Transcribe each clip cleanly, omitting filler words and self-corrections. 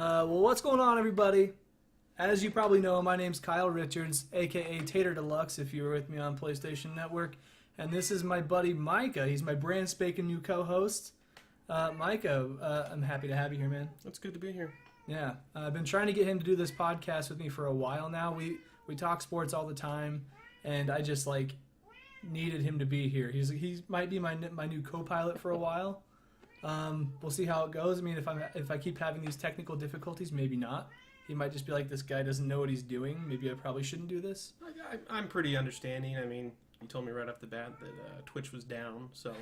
Well, what's going on, everybody? As you probably know, my name's Kyle Richards, a.k.a. Tater Deluxe, if you were with me on PlayStation Network. And this is my buddy Micah. He's my brand spanking new co-host. Micah, I'm happy to have you here, man. It's good to be here. Yeah. I've been trying to get him to do this podcast with me for a while now. We talk sports all the time, and I just, needed him to be here. He might be my new co-pilot for a while. We'll see how it goes. I mean, if I keep having these technical difficulties, maybe not. He might just be like, this guy doesn't know what he's doing. Maybe I probably shouldn't do this. I'm pretty understanding. I mean, you told me right off the bat that Twitch was down, so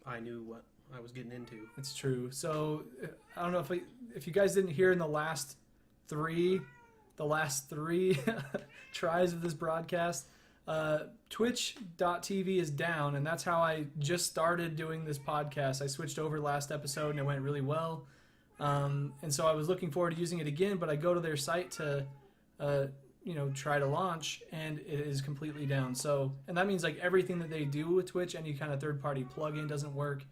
I knew what I was getting into. It's true. So I don't know if you guys didn't hear in the last three tries of this broadcast, Twitch.tv is down, and that's how I just started doing this podcast. I switched over last episode, and it went really well. And so I was looking forward to using it again, but I go to their site to, try to launch, and it is completely down. So, and that means everything that they do with Twitch, any kind of third-party plugin doesn't work.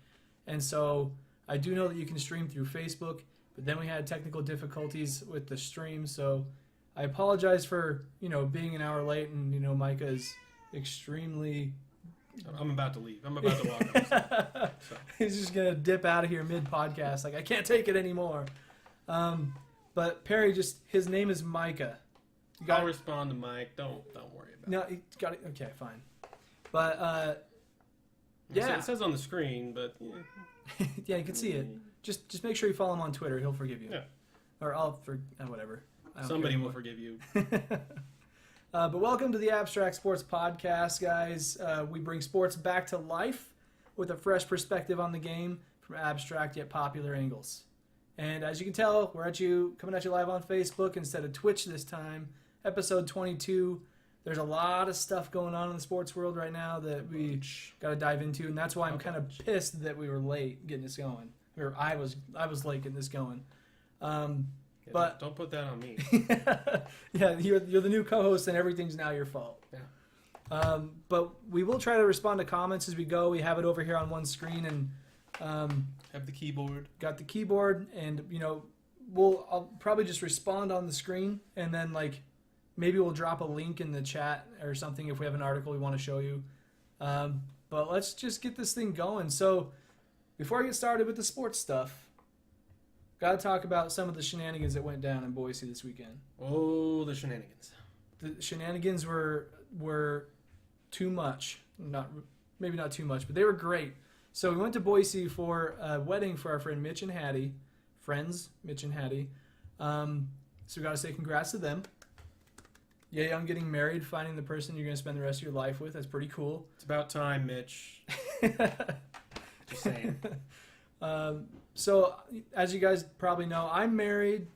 And so I do know that you can stream through Facebook, but then we had technical difficulties with the stream. So I apologize for, being an hour late, and, Micah is extremely... I'm about to leave. I'm about to walk outside. So. He's just going to dip out of here mid-podcast. I can't take it anymore. But Perry, his name is Micah. I'll respond to Mike. Don't worry about it. No, you got it. Okay, fine. But, yeah. It says on the screen, but... Yeah, yeah, you can see it. Just make sure you follow him on Twitter. He'll forgive you. Yeah. Or whatever. Somebody will forgive you. But welcome to the Abstract Sports Podcast, guys. We bring sports back to life with a fresh perspective on the game from abstract yet popular angles. And as you can tell, we're coming at you live on Facebook instead of Twitch this time. Episode 22. There's a lot of stuff going on in the sports world right now that we got to dive into, and that's why I'm kind of pissed that we were late getting this going. Or I was late getting this going. But don't put that on me. Yeah, you're the new co-host, and everything's now your fault. Yeah. But we will try to respond to comments as we go. We have it over here on one screen, and have the keyboard. Got the keyboard, and I'll probably just respond on the screen, and then maybe we'll drop a link in the chat or something if we have an article we want to show you. But let's just get this thing going. So before I get started with the sports stuff, got to talk about some of the shenanigans that went down in Boise this weekend. Oh, the shenanigans. The shenanigans were too much. Maybe not too much, but they were great. So we went to Boise for a wedding for our friend Mitch and Hattie. Friends, Mitch and Hattie. So we got to say congrats to them. Yeah, I'm getting married, finding the person you're going to spend the rest of your life with. That's pretty cool. It's about time, Mitch. Just saying. So, as you guys probably know, I'm married,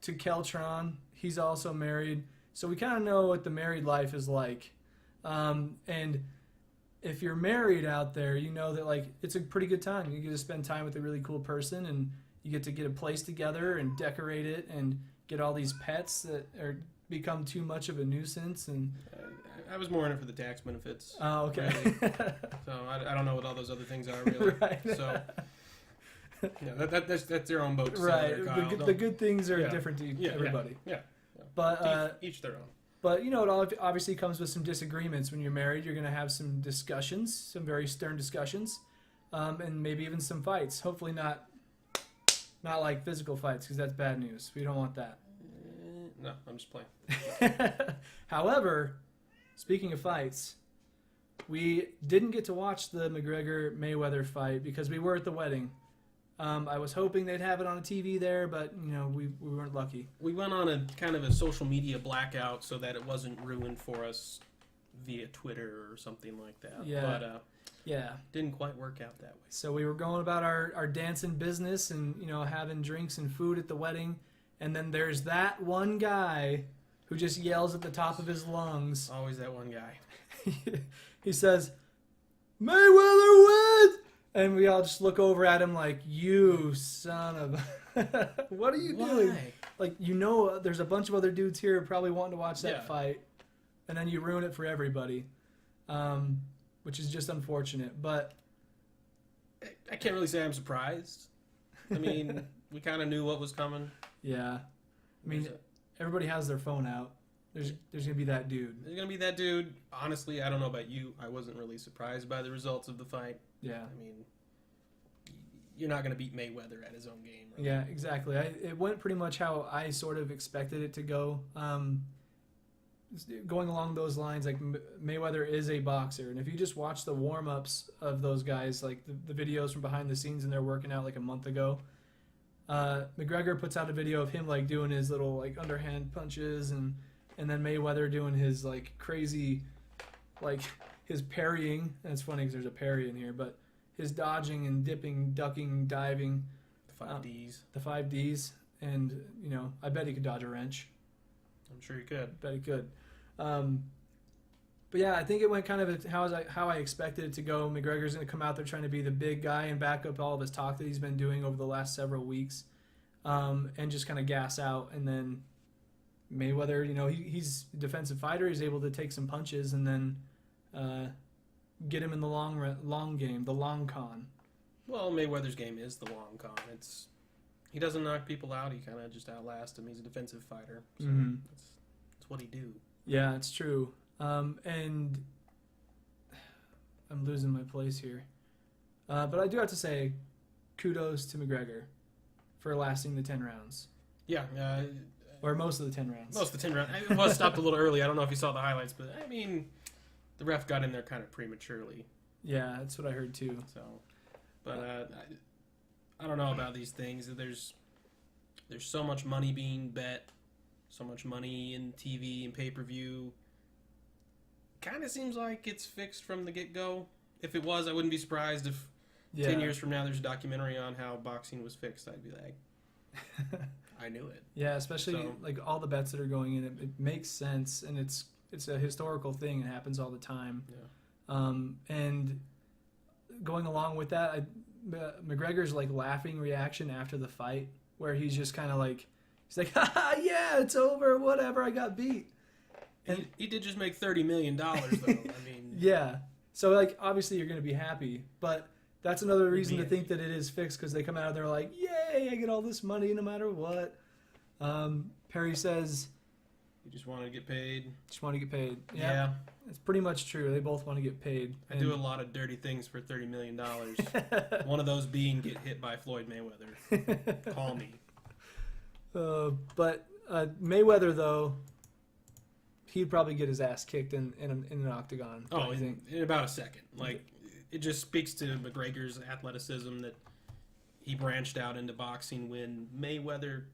to Keltron. He's also married. So we kind of know what the married life is like. And if you're married out there, you know that, it's a pretty good time. You get to spend time with a really cool person, and you get to get a place together and decorate it and get all these pets that become too much of a nuisance. And I was more in it for the tax benefits. Oh, okay. Really. So I don't know what all those other things are, really. Right. So... Yeah, that's their own boat. Right. The good things are different to everybody. Yeah. But each their own. But it obviously comes with some disagreements when you're married. You're going to have some discussions, some very stern discussions, and maybe even some fights. Hopefully not like physical fights, because that's bad news. We don't want that. No, I'm just playing. However, speaking of fights, we didn't get to watch the McGregor Mayweather fight because we were at the wedding. I was hoping they'd have it on a TV there, but, we weren't lucky. We went on a kind of a social media blackout so that it wasn't ruined for us via Twitter or something like that. Yeah. But, yeah. Didn't quite work out that way. So we were going about our dancing business and, having drinks and food at the wedding. And then there's that one guy who just yells at the top of his lungs. Always that one guy. He says, "Mayweather wins!" And we all just look over at him like, you son of... What are you doing? There's a bunch of other dudes here probably wanting to watch that fight. And then you ruin it for everybody. Which is just unfortunate. But I can't really say I'm surprised. I mean, we kind of knew what was coming. Yeah. I mean, everybody has their phone out. There's gonna be that dude. There's gonna be that dude. Honestly, I don't know about you. I wasn't really surprised by the results of the fight. Yeah. I mean, you're not gonna beat Mayweather at his own game. Right? Yeah, exactly. It went pretty much how I sort of expected it to go. Going along those lines, like Mayweather is a boxer, and if you just watch the warm-ups of those guys, like the videos from behind the scenes, and they're working out like a month ago, McGregor puts out a video of him like doing his little like underhand punches, and then Mayweather doing his like crazy, like his parrying. And it's funny because there's a parry in here, but his dodging and dipping, ducking, diving, The 5 Ds. The 5 Ds, and you know, I bet he could dodge a wrench. I'm sure you could. Bet he could. But yeah, I think it went kind of how I expected it to go. McGregor's going to come out there trying to be the big guy and back up all of his talk that he's been doing over the last several weeks, and just kind of gas out. And then Mayweather, you know, he's a defensive fighter. He's able to take some punches and then get him in the long game, the long con. Well, Mayweather's game is the long con. He doesn't knock people out. He kind of just outlasts them. He's a defensive fighter. So that's what he do. Yeah, it's true. And I'm losing my place here. But I do have to say, kudos to McGregor for lasting the 10 rounds. Yeah. Or most of the 10 rounds. Most of the 10 rounds. It was stopped a little early. I don't know if you saw the highlights, but I mean, the ref got in there kind of prematurely. Yeah, that's what I heard too. So, but I don't know about these things. There's so much money being bet, so much money in TV and pay-per-view. Kind of seems like it's fixed from the get-go. If it was, I wouldn't be surprised if 10 years from now there's a documentary on how boxing was fixed. I'd be like, I knew it. Yeah, especially like all the bets that are going in, it makes sense, and it's a historical thing. It happens all the time. Yeah. And going along with that, McGregor's like laughing reaction after the fight, where he's just kind of like, he's like, ha, yeah, it's over, whatever, I got beat. And he did just make $30 million, though. I mean, yeah. So like, obviously you're going to be happy, but that's another reason to think that it is fixed, because they come out and they're like, yay, I get all this money no matter what. Perry says, you just want to get paid. Just want to get paid. Yeah. It's pretty much true. They both want to get paid. I do a lot of dirty things for $30 million. One of those being get hit by Floyd Mayweather. Call me. But Mayweather, though, he'd probably get his ass kicked in an octagon. Oh, in about a second. Like, it just speaks to McGregor's athleticism that he branched out into boxing when Mayweather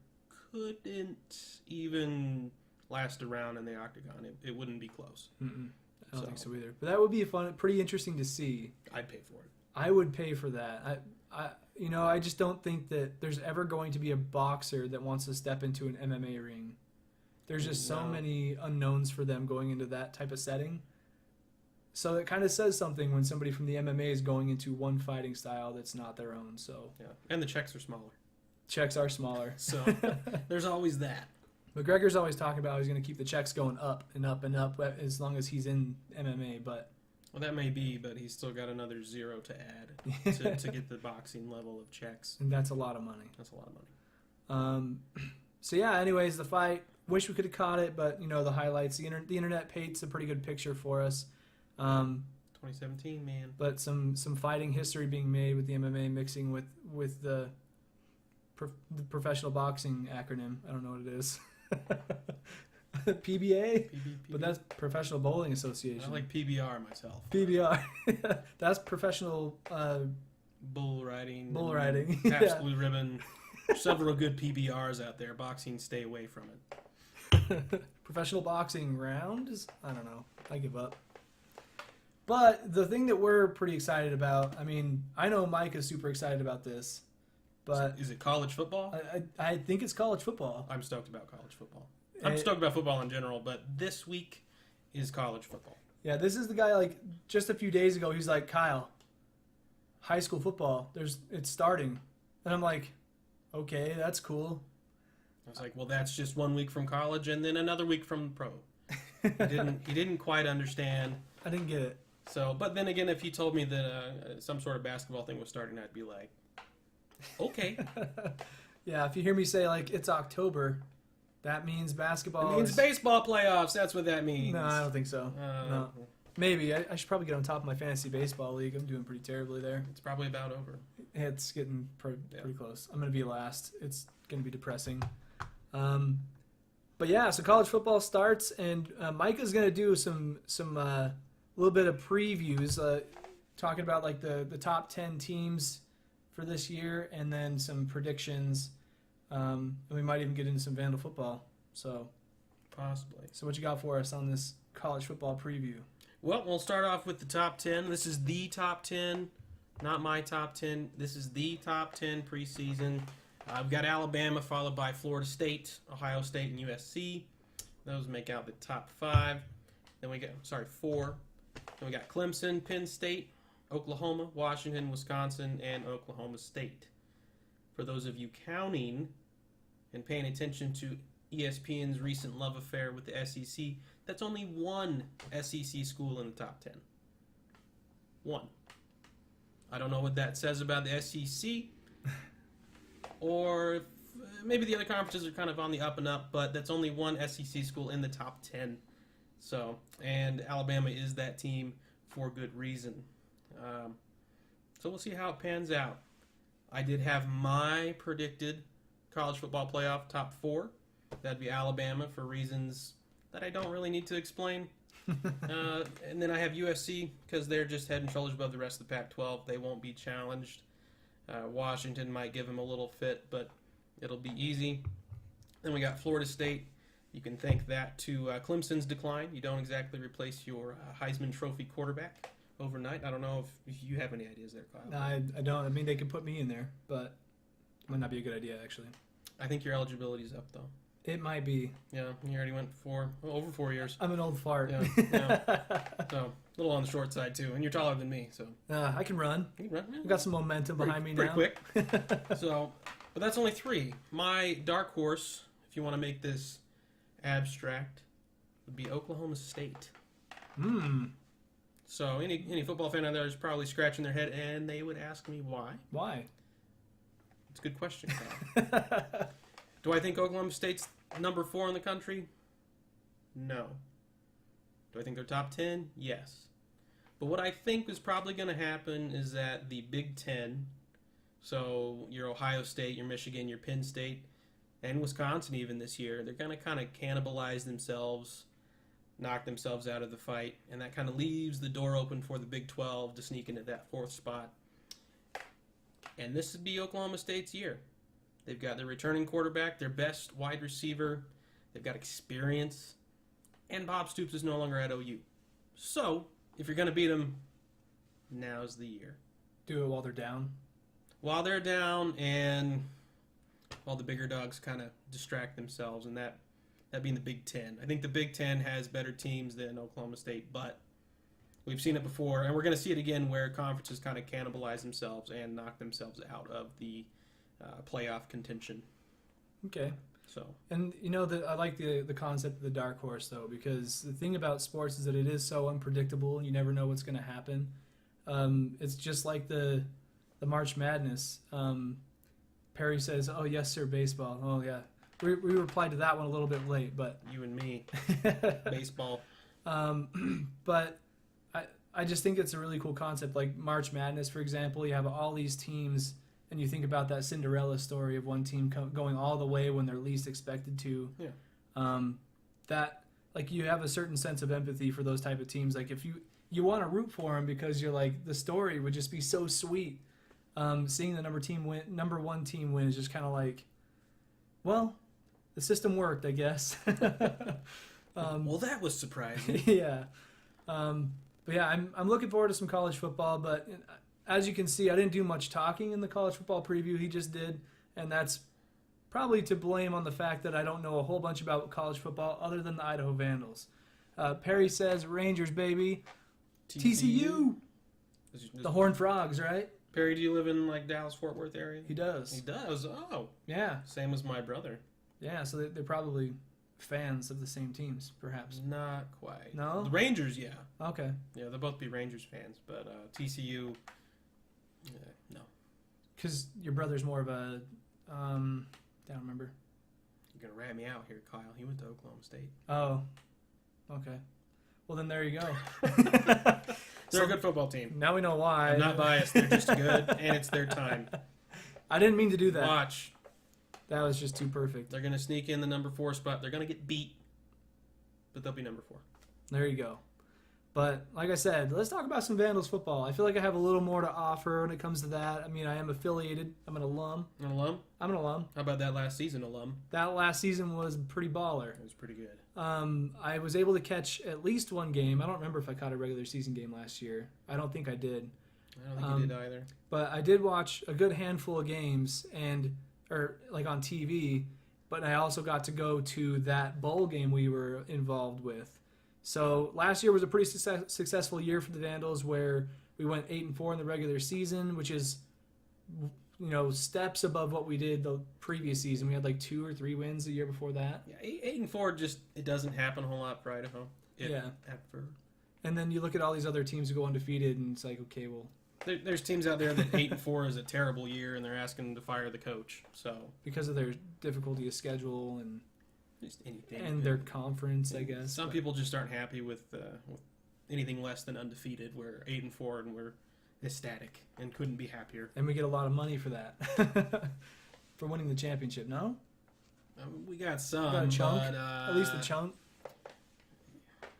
couldn't even last a round in the octagon. It wouldn't be close. I don't think so either. But that would be pretty interesting to see. I'd pay for it. I would pay for that. I just don't think that there's ever going to be a boxer that wants to step into an MMA ring. There's just so many unknowns for them going into that type of setting. So it kind of says something when somebody from the MMA is going into one fighting style that's not their own. So yeah, and the checks are smaller. Checks are smaller. So there's always that. McGregor's always talking about how he's going to keep the checks going up and up and up as long as he's in MMA. But well, that may be, but he's still got another zero to add to get the boxing level of checks. And that's a lot of money. That's a lot of money. So yeah. Anyways, the fight. Wish we could have caught it, but you know the highlights. The internet paints a pretty good picture for us. 2017, man. But some fighting history being made with the MMA mixing with the professional boxing acronym. I don't know what it is. PBA? But that's Professional Bowling Association. I like PBR myself. PBR. That's professional bull riding. Bull riding. Taps Blue Ribbon. Several good PBRs out there. Boxing, stay away from it. Professional boxing rounds? I don't know. I give up. But the thing that we're pretty excited about, I mean, I know Mike is super excited about this, but... Is it college football? I think it's college football. I'm stoked about college football. I'm stoked about football in general, but this week is college football. Yeah, this is the guy, like, just a few days ago, he's like, Kyle, high school football, it's starting. And I'm like, okay, that's cool. I was like, well, that's just 1 week from college and then another week from pro. He didn't quite understand. I didn't get it. So, but then again, if he told me that some sort of basketball thing was starting, I'd be like, okay. Yeah, if you hear me say, like, it's October, that means basketball It means is... baseball playoffs. That's what that means. No, I don't think so. No. Maybe. I should probably get on top of my fantasy baseball league. I'm doing pretty terribly there. It's probably about over. It's getting pretty close. I'm going to be last. It's going to be depressing. But yeah, so college football starts, and Micah's going to do some little bit of previews, talking about like the top 10 teams for this year, and then some predictions. And we might even get into some Vandal football. So possibly. So what you got for us on this college football preview? Well, we'll start off with the top 10. This is the top 10, not my top 10. This is the top 10 preseason. We've got Alabama, followed by Florida State, Ohio State, and USC. Those make out the top 5. Then we got, 4. Then we got Clemson, Penn State, Oklahoma, Washington, Wisconsin, and Oklahoma State. For those of you counting and paying attention to ESPN's recent love affair with the SEC, that's only one SEC school in the top 10. One. I don't know what that says about the SEC, or maybe the other conferences are kind of on the up and up, but that's only one SEC school in the top 10. So, and Alabama is that team for good reason. So we'll see how it pans out. I did have my predicted college football playoff top 4. That'd be Alabama for reasons that I don't really need to explain. And then I have USC because they're just head and shoulders above the rest of the Pac-12. They won't be challenged. Washington might give them a little fit, but it'll be easy. Then we got Florida State. You can thank that to Clemson's decline. You don't exactly replace your Heisman Trophy quarterback overnight. I don't know if you have any ideas there, Kyle. No, I don't. I mean, they could put me in there, but it might not be a good idea, actually. I think your eligibility is up, though. It might be. Yeah, you already went over 4 years. I'm an old fart. Yeah. So, a little on the short side, too. And you're taller than me, so. I can run. You can run, yeah. I've got some momentum behind me now. Pretty quick. So, but that's only 3. My dark horse, if you want to make this abstract, would be Oklahoma State. So, any football fan out there is probably scratching their head, and they would ask me why. Why? It's a good question, Kyle. Do I think Oklahoma State's number 4 in the country? No. Do I think they're top 10? Yes. But what I think is probably going to happen is that the Big Ten, so your Ohio State, your Michigan, your Penn State, and Wisconsin even this year, they're going to kind of cannibalize themselves, knock themselves out of the fight, and that kind of leaves the door open for the Big 12 to sneak into that 4th spot. And this would be Oklahoma State's year. They've got their returning quarterback, their best wide receiver. They've got experience. And Bob Stoops is no longer at OU. So, if you're going to beat them, now's the year. Do it while they're down? While they're down and while the bigger dogs kind of distract themselves, and that being the Big Ten. I think the Big Ten has better teams than Oklahoma State, but we've seen it before, and we're going to see it again where conferences kind of cannibalize themselves and knock themselves out of the playoff contention. Okay. So. And I like the concept of the dark horse though, because the thing about sports is that it is so unpredictable and you never know what's going to happen. It's just like the March Madness. Perry says, "Oh yes, sir, baseball." Oh yeah, we replied to that one a little bit late, but You and me, baseball. But I just think it's a really cool concept. Like March Madness, for example, you have all these teams. And you think about that Cinderella story of one team going all the way when they're least expected to. Yeah. That like you have a certain sense of empathy for those type of teams. Like if you want to root for them because you're like the story would just be so sweet. Seeing the number one team win is just kind of like, well, the system worked, I guess. Well, that was surprising. Yeah. But yeah, I'm looking forward to some college football, but. As you can see, I didn't do much talking in the college football preview. He just did, and that's probably to blame on the fact that I don't know a whole bunch about college football other than the Idaho Vandals. Perry says, Rangers, baby. TCU. The Horned Frogs, right? Perry, do you live in like Dallas-Fort Worth area? He does. He does? Oh. Yeah. Same as my brother. Yeah, so they're probably fans of the same teams, perhaps. Not quite. No? The Rangers, yeah. Okay. Yeah, they'll both be Rangers fans, but TCU... no. Because your brother's more of a Don't remember. You're going to rat me out here, Kyle. He went to Oklahoma State. Oh, okay. Well, then there you go. They're a good football team. Now we know why. I'm not biased. They're just good, and it's their time. I didn't mean to do that. Watch. That was just too perfect. They're going to sneak in the number 4 spot. They're going to get beat, but they'll be number 4. There you go. But like I said, let's talk about some Vandals football. I feel like I have a little more to offer when it comes to that. I mean, I am affiliated. I'm an alum. An alum? I'm an alum. How about that last season, alum? That last season was pretty baller. It was pretty good. I was able to catch at least one game. I don't remember if I caught a regular season game last year. I don't think I did. I don't think you did either. But I did watch a good handful of games or like on TV, but I also got to go to that bowl game we were involved with. So last year was a pretty successful year for the Vandals, where we went 8-4 in the regular season, which is, steps above what we did the previous season. We had like 2 or 3 wins the year before that. Yeah, 8-4 just it doesn't happen a whole lot for Idaho. And then you look at all these other teams who go undefeated, and it's like, okay, well, there's teams out there that 8-4 is a terrible year, and they're asking to fire the coach. So because of their difficulty of schedule and. Just anything. And their conference, I guess. Some people just aren't happy with anything less than undefeated. We're 8-4 and we're ecstatic and couldn't be happier. And we get a lot of money for that, for winning the championship. No, we got some. We got a chunk, but, at least a chunk.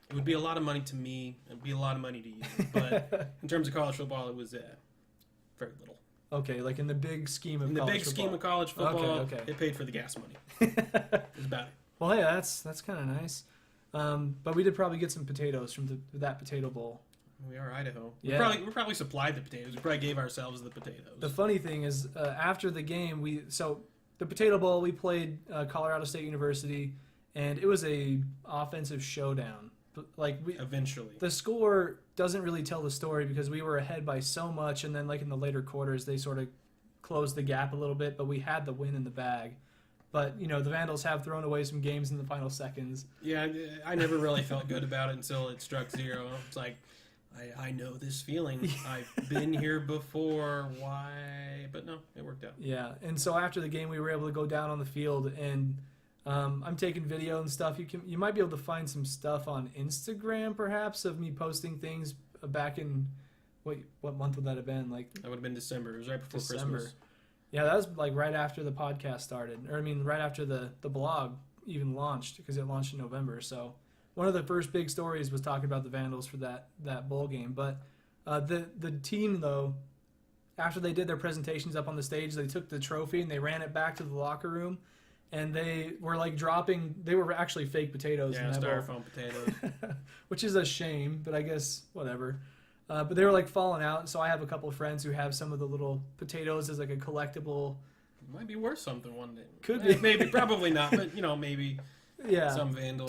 It would be a lot of money to me. It'd be a lot of money to you. But in terms of college football, it was very little. Okay, like in the big scheme of college football. In the big football. scheme of college football, okay. It paid for the gas money. That's about it. Well, hey, that's kind of nice. But we did probably get some potatoes from that potato bowl. We are Idaho. Yeah. We probably supplied the potatoes. We probably gave ourselves the potatoes. The funny thing is, after the game, the potato bowl, we played Colorado State University, and it was a offensive showdown. Eventually. The score doesn't really tell the story because we were ahead by so much, and then like in the later quarters, they sort of closed the gap a little bit, but we had the win in the bag. But, the Vandals have thrown away some games in the final seconds. Yeah, I never really felt good about it until it struck 0. It's like, I know this feeling. I've been here before. Why? But no, it worked out. Yeah, and so after the game, we were able to go down on the field, and I'm taking video and stuff. You might be able to find some stuff on Instagram, perhaps, of me posting things back in, what month would that have been? Like that would have been December. It was right before December. Christmas. Yeah, that was like right after the podcast started. Or, right after the blog even launched, because it launched in November. So one of the first big stories was talking about the Vandals for that bowl game. But the team, though, after they did their presentations up on the stage, they took the trophy and they ran it back to the locker room. And they were like they were actually fake potatoes. Yeah, in that styrofoam bowl. potatoes. Which is a shame, but I guess whatever. But they were like falling out, so I have a couple of friends who have some of the little potatoes as like a collectible. Might be worth something one day. Could be. Maybe, probably not, but maybe some vandal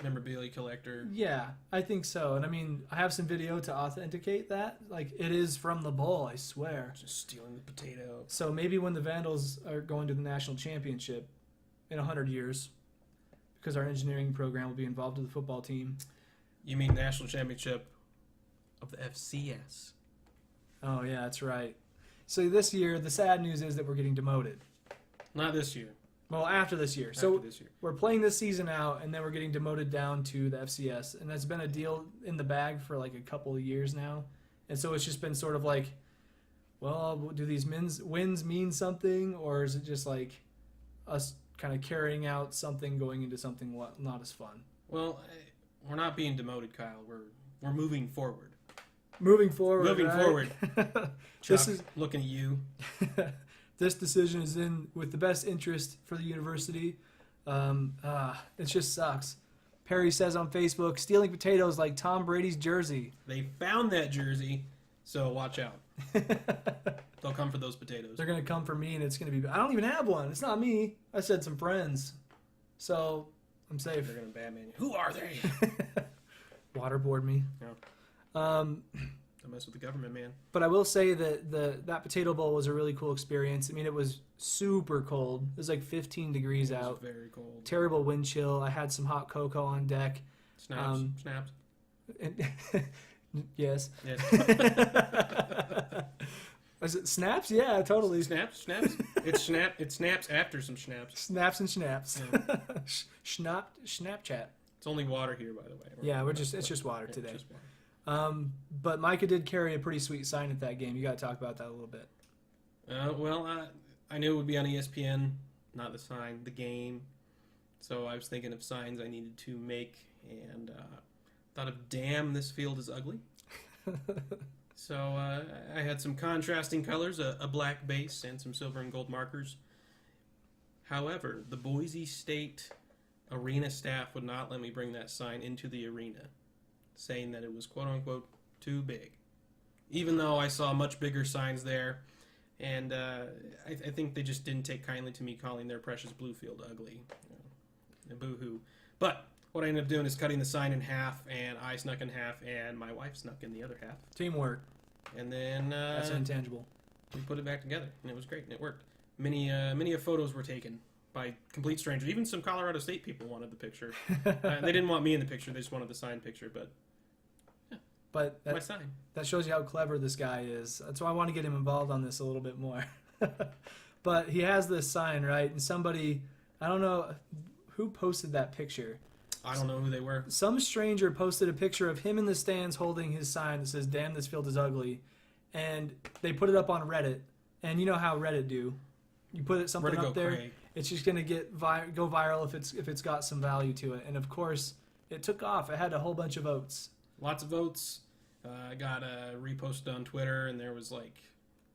memorabilia collector. Yeah, I think so. And I have some video to authenticate that. Like, it is from the bowl, I swear. Just stealing the potato. So maybe when the Vandals are going to the national championship in 100 years, because our engineering program will be involved with the football team. You mean national championship of the FCS? Oh, yeah, that's right. So this year, the sad news is that we're getting demoted. Not this year. Well, after this year. We're playing this season out, and then we're getting demoted down to the FCS. And that's been a deal in the bag for like a couple of years now. And so it's just been sort of like, well, do these wins mean something? Or is it just like us kind of carrying out something going into something not as fun? Well, we're not being demoted, Kyle. We're moving forward. Moving forward. Chuck, this is looking at you. This decision is in with the best interest for the university. It just sucks. Perry says on Facebook, stealing potatoes like Tom Brady's jersey. They found that jersey, so watch out. They'll come for those potatoes. They're going to come for me, and it's going to be... I don't even have one. It's not me. I said some friends. So, I'm safe. They're going to Batman. Who are they? Waterboard me. Yeah. Don't mess with the government, man. But I will say that that potato bowl was a really cool experience. It was super cold. It was like 15 degrees out. It was very cold. Terrible wind chill. I had some hot cocoa on deck. Snaps. Yes. Is it snaps? Yeah, totally. Snaps. It snaps after some snaps. Snaps and schnaps. Yeah. Snapchat. It's only water here, by the way. Yeah, it's just water today. Just water. But Micah did carry a pretty sweet sign at that game. You got to talk about that a little bit. I knew it would be on ESPN, not the sign, the game. So I was thinking of signs I needed to make, and thought of "Damn, this field is ugly." So I had some contrasting colors, a black base and some silver and gold markers. However, the Boise State arena staff would not let me bring that sign into the arena, saying that it was quote-unquote too big. Even though I saw much bigger signs there, and I think they just didn't take kindly to me calling their precious blue field ugly. Boo-hoo. But what I ended up doing is cutting the sign in half, and I snuck in half, and my wife snuck in the other half. Teamwork. And then That's intangible. we put it back together, and it was great, and it worked. Many photos were taken by complete strangers. Even some Colorado State people wanted the picture. They didn't want me in the picture; they just wanted the signed picture. But my sign. That shows you how clever this guy is. That's why I want to get him involved on this a little bit more. But he has this sign, right? And somebody, I don't know who posted that picture. I don't know who they were. Some stranger posted a picture of him in the stands holding his sign that says, "Damn, this field is ugly." And they put it up on Reddit. And you know how Reddit do. You put something up there, it's just going to go viral if it's got some value to it. And of course, it took off. It had a whole bunch of votes. Lots of votes. I got a repost on Twitter, and there was like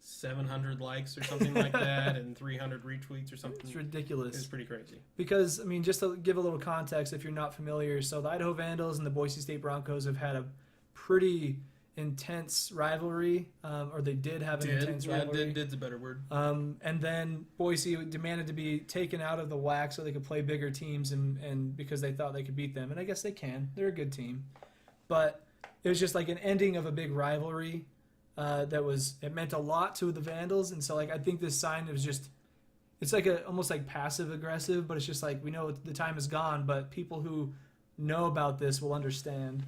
700 likes or something like that, and 300 retweets or something. It's ridiculous. It's pretty crazy. Because, I mean, just to give a little context, if you're not familiar, so the Idaho Vandals and the Boise State Broncos have had a pretty intense rivalry, or they did have an intense rivalry. Yeah, did's a better word. And then Boise demanded to be taken out of the WAC so they could play bigger teams, and because they thought they could beat them. And I guess they can. They're a good team. But it was just like an ending of a big rivalry. It meant a lot to the Vandals, and so like I think this sign was just, it's like almost like passive aggressive, but it's just like we know the time is gone, but people who know about this will understand.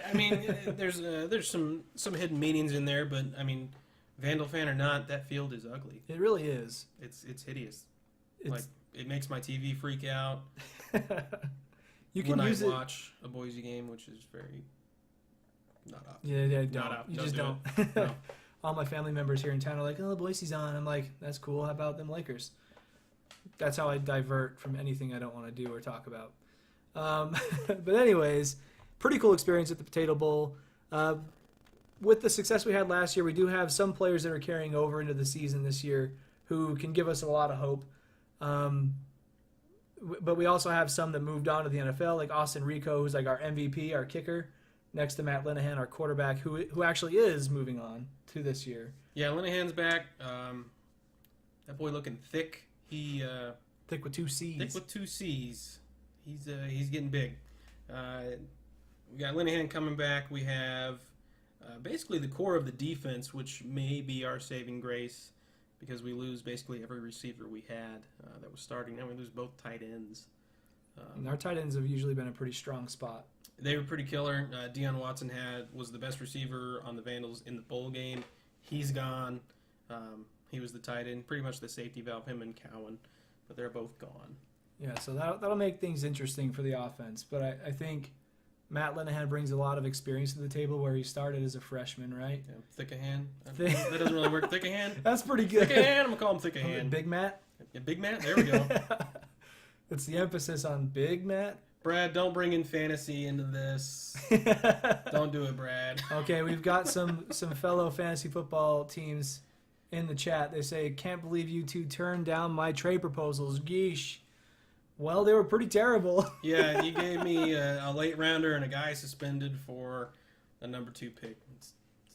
I mean, there's some hidden meanings in there, but I mean, Vandal fan or not, that field is ugly. It really is. It's hideous. It makes my TV freak out. You can when I watch a Boise game, which is very. Not up. Yeah, don't. Not up. You just don't. No. All my family members here in town are like, "Oh, Boise's on." I'm like, "That's cool. How about them Lakers?" That's how I divert from anything I don't want to do or talk about. But anyways, pretty cool experience at the Potato Bowl. With the success we had last year, we do have some players that are carrying over into the season this year who can give us a lot of hope. But we also have some that moved on to the NFL, like Austin Rico, who's like our MVP, our kicker, next to Matt Linehan, our quarterback, who actually is moving on to this year. Yeah, Linehan's back. That boy looking thick. Thick with two C's. Thick with two C's. He's getting big. We got Linehan coming back. We have basically the core of the defense, which may be our saving grace because we lose basically every receiver we had that was starting. Now we lose both tight ends. And our tight ends have usually been a pretty strong spot. They were pretty killer. Deion Watson was the best receiver on the Vandals in the bowl game. He's gone. He was the tight end, pretty much the safety valve, him and Cowan, but they're both gone. Yeah, so that'll make things interesting for the offense. But I think Matt Linehan brings a lot of experience to the table where he started as a freshman, right? Yeah, thick of hand. That doesn't really work. Thick of hand? That's pretty good. Thick of hand? I'm going to call him thick of hand. Big Matt? Yeah, Big Matt? There we go. It's the emphasis on Big Matt. Brad, don't bring in fantasy into this. Don't do it, Brad. Okay, we've got some fellow fantasy football teams in the chat. They say, "Can't believe you two turned down my trade proposals. Geesh." Well, they were pretty terrible. Yeah, you gave me a late rounder and a guy suspended for a number 2 pick. It's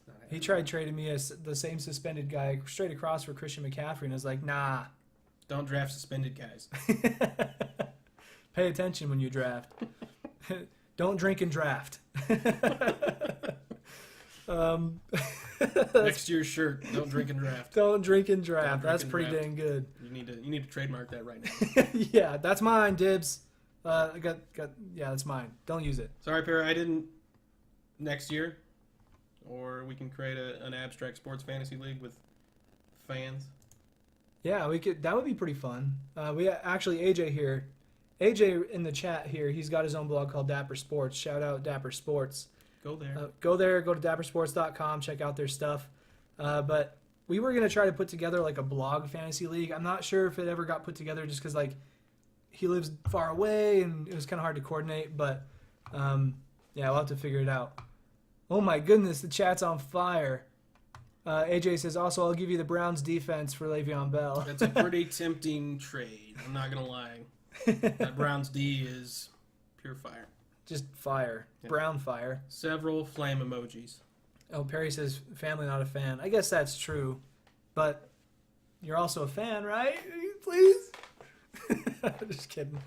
not he tried trading me as the same suspended guy straight across for Christian McCaffrey, and I was like, nah. Don't draft suspended guys. Pay attention when you draft. Don't drink and draft. Next year's shirt, don't drink and draft. Don't drink and draft. That's pretty draft. dang good. You need to trademark that right now. Yeah, that's mine, dibs. Yeah, that's mine. Don't use it. Sorry, Perry, I didn't. Next year, or we can create an abstract sports fantasy league with fans. Yeah, we could. That would be pretty fun. We actually AJ here. AJ in the chat here. He's got his own blog called Dapper Sports. Shout out Dapper Sports. Go there. Go there. Go to dappersports.com. Check out their stuff. But we were gonna try to put together like a blog fantasy league. I'm not sure if it ever got put together just because like he lives far away and it was kind of hard to coordinate. But yeah, we'll have to figure it out. Oh my goodness, the chat's on fire. AJ says, also, I'll give you the Browns defense for Le'Veon Bell. It's a pretty tempting trade. I'm not going to lie. That Browns D is pure fire. Just fire. Yeah. Brown fire. Several flame emojis. Oh, Perry says, family not a fan. I guess that's true. But you're also a fan, right? Please? Just kidding.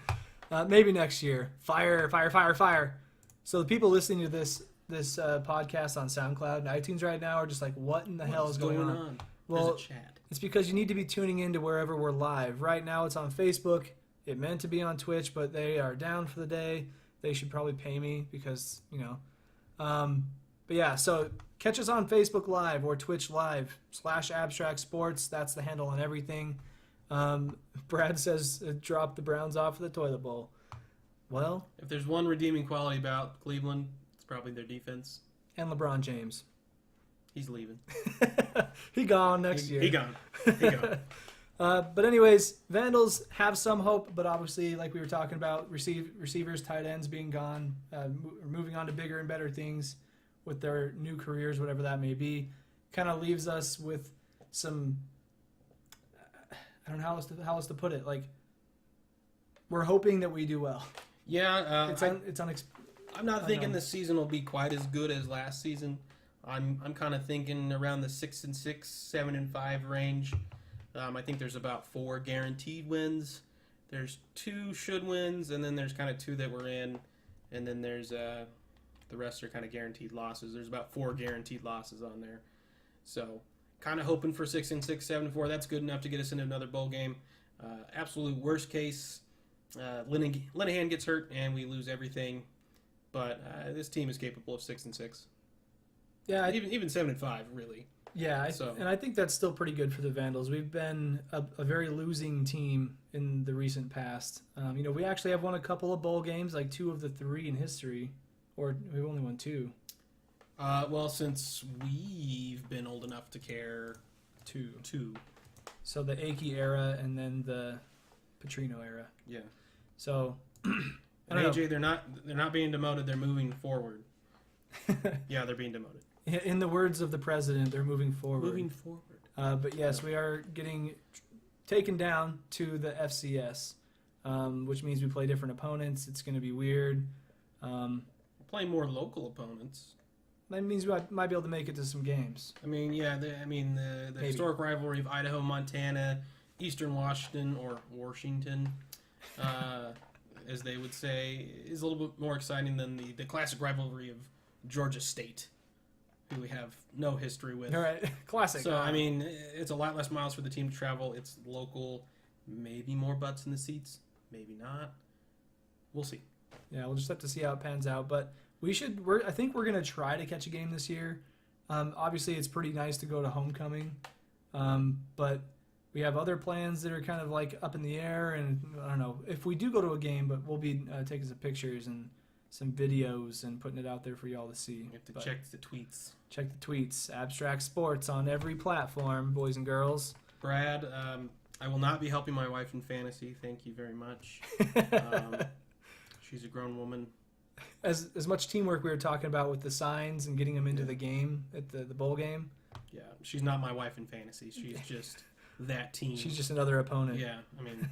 Maybe next year. Fire, fire, fire, fire. So the people listening to this podcast on SoundCloud and iTunes right now are just like, what in the hell is going on? Well, chat. It's because you need to be tuning into wherever we're live. Right now it's on Facebook. It meant to be on Twitch, but they are down for the day. They should probably pay me because, you know. But yeah, so catch us on Facebook Live or Twitch Live /Abstract Sports. That's the handle on everything. Brad says drop the Browns off of the toilet bowl. Well, if there's one redeeming quality about Cleveland, it's probably their defense. And LeBron James. He's leaving. He gone next year. He gone. But anyways, Vandals have some hope, but obviously, like we were talking about, receivers, tight ends being gone, moving on to bigger and better things with their new careers, whatever that may be, kind of leaves us with some. I don't know how else to put it. Like, we're hoping that we do well. Yeah, I'm not thinking this season will be quite as good as last season. I'm kind of thinking around the 6-6, 7-5 range. I think there's about 4 guaranteed wins. There's 2 should wins, and then there's kind of 2 that we're in, and then there's the rest are kind of guaranteed losses. There's about 4 guaranteed losses on there. So kind of hoping for 6-6, 7-4. That's good enough to get us into another bowl game. Absolute worst case, Linehan gets hurt and we lose everything. But this team is capable of 6-6. Yeah, even 7-5, really. Yeah, and I think that's still pretty good for the Vandals. We've been a very losing team in the recent past. We actually have won a couple of bowl games, like 2 of the 3 in history, or we've only won 2. Well, since we've been old enough to care, 2. So the Akey era and then the Petrino era. Yeah. So, AJ, they're not being demoted. They're moving forward. Yeah, they're being demoted. In the words of the president, they're moving forward. Moving forward. But yes, we are getting taken down to the FCS, which means we play different opponents. It's going to be weird. We're playing more local opponents. That means we might be able to make it to some games. I mean, yeah. The historic rivalry of Idaho, Montana, Eastern Washington, or Washington, as they would say, is a little bit more exciting than the classic rivalry of Georgia State, who we have no history with. All right, classic. So, I mean, it's a lot less miles for the team to travel. It's local. Maybe more butts in the seats. Maybe not. We'll see. Yeah, we'll just have to see how it pans out. But I think we're going to try to catch a game this year. Obviously, it's pretty nice to go to homecoming. But we have other plans that are kind of like up in the air. And I don't know if we do go to a game, but we'll be taking some pictures and some videos and putting it out there for y'all to see. You have to check the tweets. Check the tweets. Abstract Sports on every platform, boys and girls. Brad, I will not be helping my wife in fantasy. Thank you very much. She's a grown woman. As much teamwork we were talking about with the signs and getting them into the game at the bowl game. Yeah, she's not my wife in fantasy. She's just that team. She's just another opponent. Yeah, I mean...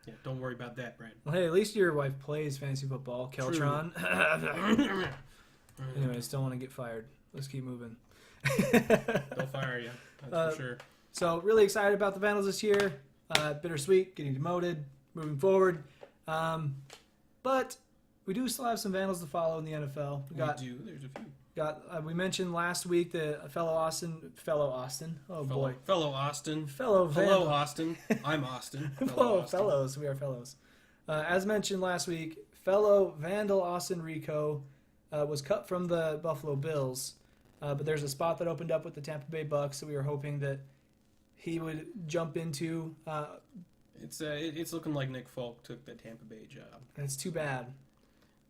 Yeah, don't worry about that, Brad. Well, hey, at least your wife plays fantasy football, Keltron. Anyways, don't want to get fired. Let's keep moving. They'll fire you, that's for sure. So, really excited about the Vandals this year. Bittersweet, getting demoted, moving forward. But we do still have some Vandals to follow in the NFL. We do. There's a few. We mentioned last week the fellow Austin. Oh boy, fellow Austin. Fellow Vandal. Hello, Austin. I'm Austin. Fellows. We are fellows. As mentioned last week, fellow Vandal Austin Rico was cut from the Buffalo Bills, but there's a spot that opened up with the Tampa Bay Bucks, so we were hoping that he would jump into. It's looking like Nick Folk took the Tampa Bay job. That's too bad.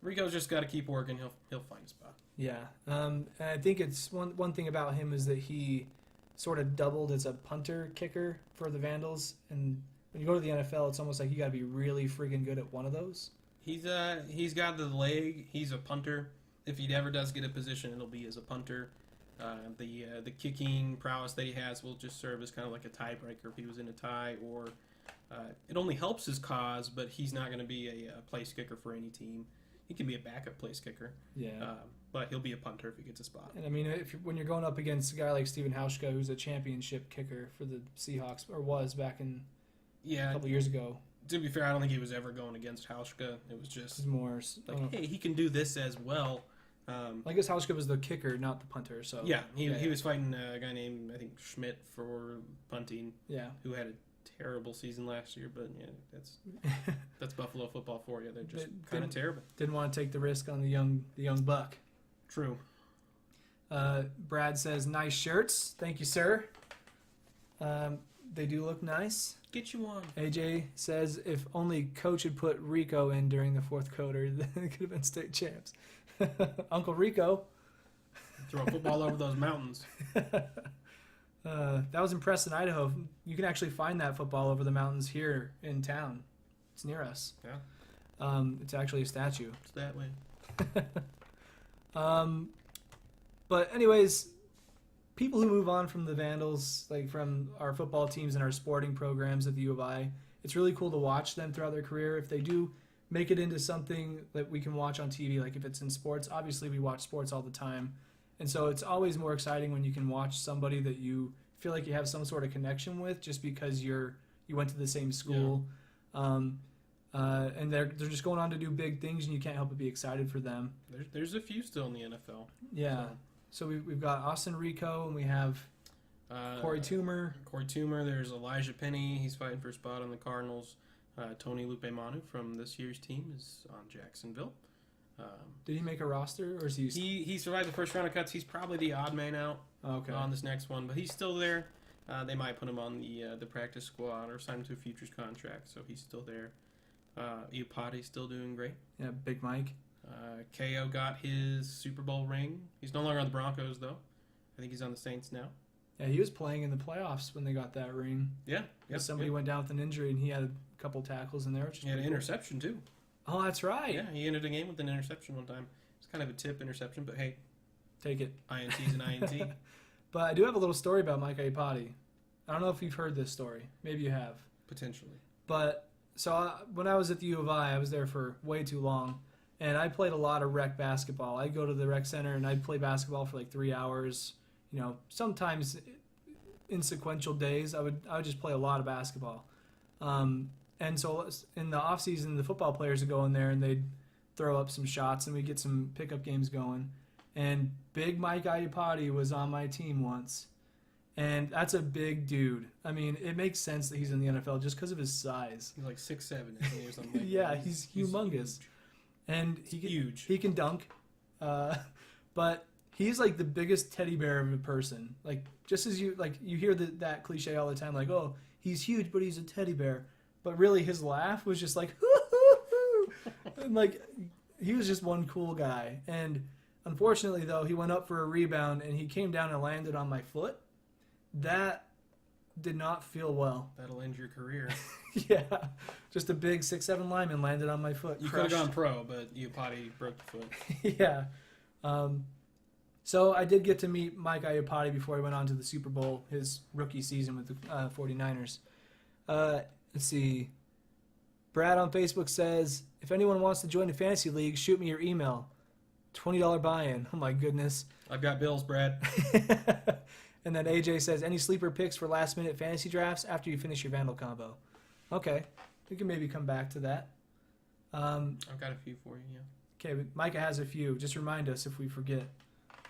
Rico's just got to keep working. He'll find a spot. Yeah, and I think it's one thing about him is that he sort of doubled as a punter kicker for the Vandals, and when you go to the NFL, it's almost like you got to be really freaking good at one of those. He's got the leg. He's a punter. If he ever does get a position, it'll be as a punter. The kicking prowess that he has will just serve as kind of like a tiebreaker if he was in a tie, or it only helps his cause, but he's not going to be a place kicker for any team. He can be a backup place kicker. Yeah. But he'll be a punter if he gets a spot. And I mean, when you're going up against a guy like Steven Hauschka, who's a championship kicker for the Seahawks, or was back in a couple years ago. To be fair, I don't think he was ever going against Hauschka. It was just more like, hey, he can do this as well. I guess Hauschka was the kicker, not the punter. So yeah, he was fighting a guy named, I think, Schmidt for punting. Yeah, who had a terrible season last year, but yeah, that's Buffalo football for you. They're just kind of terrible. Didn't want to take the risk on the young buck. True. Brad says, "Nice shirts, thank you, sir. They do look nice. Get you one." AJ says, "If only Coach had put Rico in during the fourth quarter, then it could have been state champs." Uncle Rico. Throw a football over those mountains. That was in Preston, Idaho. You can actually find that football over the mountains here in town. It's near us. Yeah. It's actually a statue. It's that way. But anyways, people who move on from the Vandals, like from our football teams and our sporting programs at the U of I, it's really cool to watch them throughout their career. If they do make it into something that we can watch on TV, like if it's in sports, obviously we watch sports all the time. And so it's always more exciting when you can watch somebody that you feel like you have some sort of connection with just because you went to the same school. Yeah. And they're just going on to do big things, and you can't help but be excited for them. There's a few still in the NFL. Yeah. So we've got Austin Rico, and we have Corey Toomer. There's Elijah Penny. He's fighting for a spot on the Cardinals. Tony Lupe Manu from this year's team is on Jacksonville. Did he make a roster, or is he? He survived the first round of cuts. He's probably the odd man out on this next one, but he's still there. They might put him on the practice squad or sign him to a futures contract, so he's still there. Iupati's still doing great. Yeah, Big Mike. KO got his Super Bowl ring. He's no longer on the Broncos, though. I think he's on the Saints now. Yeah, he was playing in the playoffs when they got that ring. Yeah. Somebody went down with an injury, and he had a couple tackles in there. He had an interception, too. Oh, that's right. Yeah, he ended a game with an interception one time. It's kind of a tip interception, but hey. Take it. INT's an INT. But I do have a little story about Mike Iupati. I don't know if you've heard this story. Maybe you have. Potentially. But, when I was at the U of I was there for way too long, and I played a lot of rec basketball. I'd go to the rec center, and I'd play basketball for like 3 hours. Sometimes in sequential days, I would just play a lot of basketball. And so in the off season, the football players would go in there and they'd throw up some shots, and we'd get some pickup games going. And Big Mike Iupati was on my team once, and that's a big dude. I mean, it makes sense that he's in the NFL just because of his size. He's like 6'7" or something. Yeah, he's humongous, and he can dunk, but he's like the biggest teddy bear of a person. Like just as you hear that cliche all the time, like, oh, he's huge, but he's a teddy bear. But really, his laugh was just like, and like he was just one cool guy. And unfortunately, though, he went up for a rebound and he came down and landed on my foot. That did not feel well. That'll end your career. Yeah, just a big 6'7" lineman landed on my foot. You could have gone pro, but Iupati broke the foot. Yeah. So I did get to meet Mike Iupati before he went on to the Super Bowl, his rookie season with the 49ers. Let's see. Brad on Facebook says, if anyone wants to join the fantasy league, shoot me your email. $20 buy-in. Oh, my goodness. I've got bills, Brad. And then AJ says, any sleeper picks for last-minute fantasy drafts after you finish your Vandal combo? Okay. We can maybe come back to that. I've got a few for you, yeah. Okay, Micah has a few. Just remind us if we forget.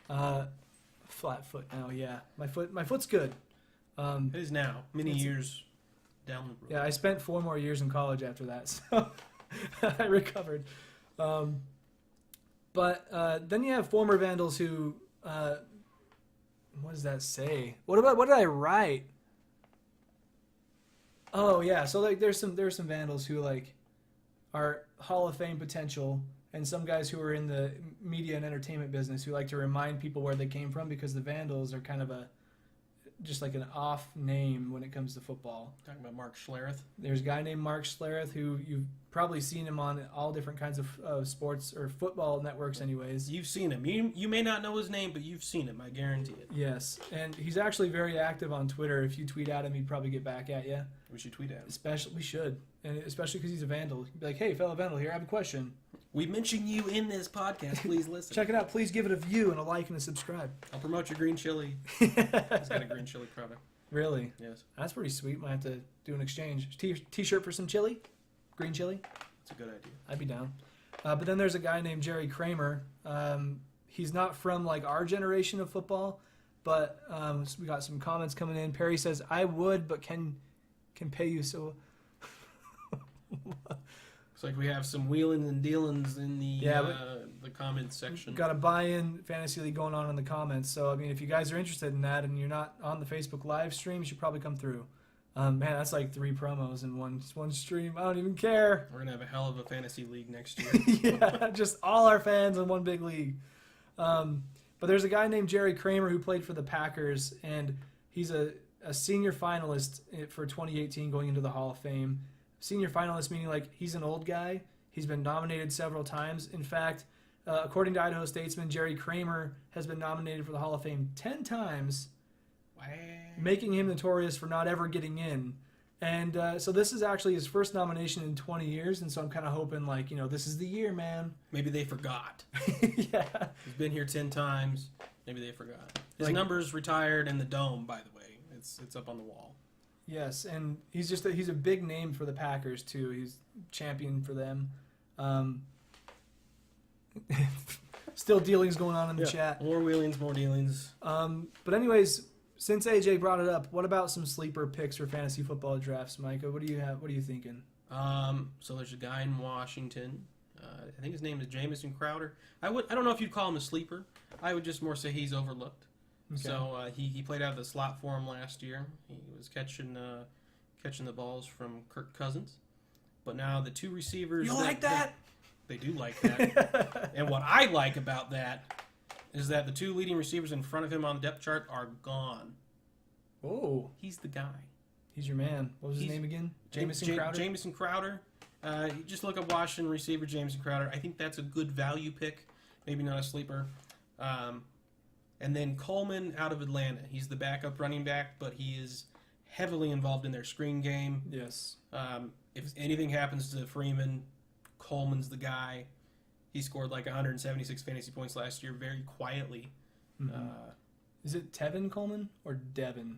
Flat foot now, yeah. My foot's good. It is now. Many years down the road. Yeah, I spent 4 more years in college after that, so I recovered. But then you have former Vandals who, what does that say? What did I write? Oh yeah, so like there's some vandals who like are Hall of Fame potential, and some guys who are in the media and entertainment business who like to remind people where they came from, because the Vandals are kind of just like an off name when it comes to football. Talking about Mark Schlereth. There's a guy named Mark Schlereth who you've probably seen him on all different kinds of sports or football networks anyways. You've seen him. You may not know his name, but you've seen him. I guarantee it. Yes, and he's actually very active on Twitter. If you tweet at him, he'd probably get back at you. We should tweet at him. We should. And especially because he's a Vandal. He'd be like, hey, fellow Vandal here, I have a question. We mention you in this podcast. Please listen. Check it out. Please give it a view and a like and a subscribe. I'll promote your green chili. He's got a green chili product. Really? Yes. That's pretty sweet. Might have to do an exchange. T-shirt for some chili? Green chili? That's a good idea. I'd be down. But then there's a guy named Jerry Kramer. He's not from like our generation of football, but so we got some comments coming in. Perry says, I would, but can pay you so... Looks like we have some wheelings and dealings in the comments section. Got a buy-in fantasy league going on in the comments. So, I mean, if you guys are interested in that and you're not on the Facebook live stream, you should probably come through. Man, that's like 3 promos in one stream. I don't even care. We're going to have a hell of a fantasy league next year. Yeah, just all our fans in one big league. But there's a guy named Jerry Kramer who played for the Packers, and he's a senior finalist for 2018 going into the Hall of Fame. Senior finalist meaning like he's an old guy. He's been nominated several times. In fact, according to Idaho Statesman, Jerry Kramer has been nominated for the Hall of Fame 10 times, Wow. making him notorious for not ever getting in. And so this is actually his first nomination in 20 years, and so I'm kind of hoping, like, this is the year, man. Maybe they forgot. Yeah. He's been here 10 times. Maybe they forgot. His number's retired in the dome, by the way. It's up on the wall. Yes, and he's a big name for the Packers too. He's champion for them. Still dealings going on in the chat. More wheelings, more dealings. But anyways, since AJ brought it up, what about some sleeper picks for fantasy football drafts, Micah? What do you have? What are you thinking? So there's a guy in Washington. I think his name is Jamison Crowder. I don't know if you'd call him a sleeper. I would just more say he's overlooked. Okay. So he played out of the slot for him last year. He was catching the balls from Kirk Cousins. But now the 2 receivers... You like that? They do like that. And what I like about that is that the 2 leading receivers in front of him on the depth chart are gone. Oh. He's the guy. He's your man. What was his name again? Jamison Crowder? Jamison Crowder. You just look at Washington receiver Jamison Crowder. I think that's a good value pick. Maybe not a sleeper. And then Coleman out of Atlanta. He's the backup running back, but he is heavily involved in their screen game. Yes. If anything happens to Freeman, Coleman's the guy. He scored like 176 fantasy points last year very quietly. Mm-hmm. Is it Tevin Coleman or Devin?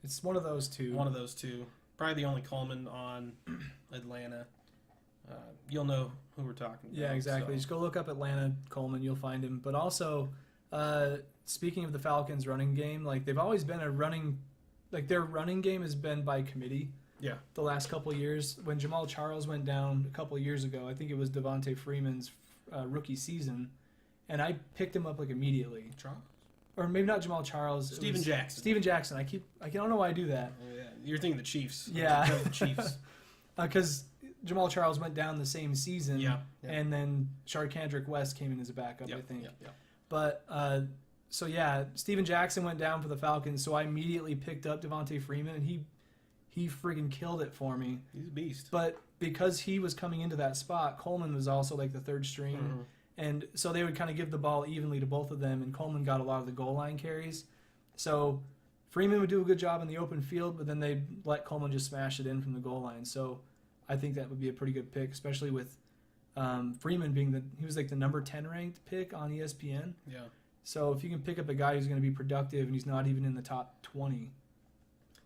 It's one of those two. One of those two. Probably the only Coleman on Atlanta. You'll know who we're talking about. Yeah, exactly. Just go look up Atlanta Coleman. You'll find him. But also... speaking of the Falcons' running game, like they've always been their running game has been by committee. Yeah. The last couple of years, when Jamal Charles went down a couple of years ago, I think it was Devontae Freeman's rookie season, and I picked him up like immediately. Charles? Or maybe not Jamal Charles. Steven Jackson. Steven Jackson. I don't know why I do that. Oh, yeah. You're thinking the Chiefs. Yeah. The Chiefs. Because Jamal Charles went down the same season. Yeah. And then Charcandrick West came in as a backup, I think. Yeah. But, so yeah, Steven Jackson went down for the Falcons, so I immediately picked up Devontae Freeman, and he friggin' killed it for me. He's a beast. But because he was coming into that spot, Coleman was also like the third string. Mm-hmm. And so they would kind of give the ball evenly to both of them, and Coleman got a lot of the goal line carries. So Freeman would do a good job in the open field, but then they'd let Coleman just smash it in from the goal line. So I think that would be a pretty good pick, especially with Freeman being he was like the number 10 ranked pick on ESPN. Yeah. So if you can pick up a guy who's going to be productive and he's not even in the top 20,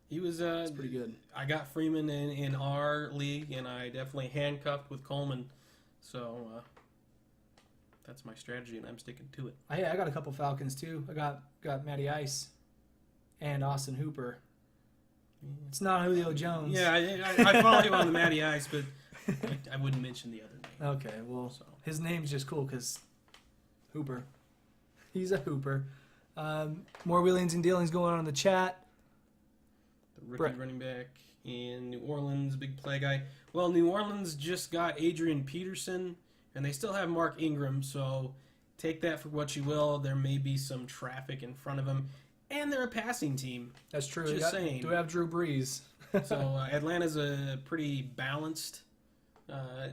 he was. That's pretty good. I got Freeman in our league, and I definitely handcuffed with Coleman. So that's my strategy, and I'm sticking to it. I got a couple Falcons too. I got Matty Ice and Austin Hooper. It's not Julio Jones. Yeah, I follow you on the Matty Ice, but I wouldn't mention the other name. Okay, well, his name's just cool because Hooper. He's a Hooper. More wheelings and dealings going on in the chat. The rookie running back in New Orleans, big play guy. Well, New Orleans just got Adrian Peterson, and they still have Mark Ingram, so take that for what you will. There may be some traffic in front of them, and they're a passing team. That's true. Just saying. Do we have Drew Brees? So Atlanta's a pretty balanced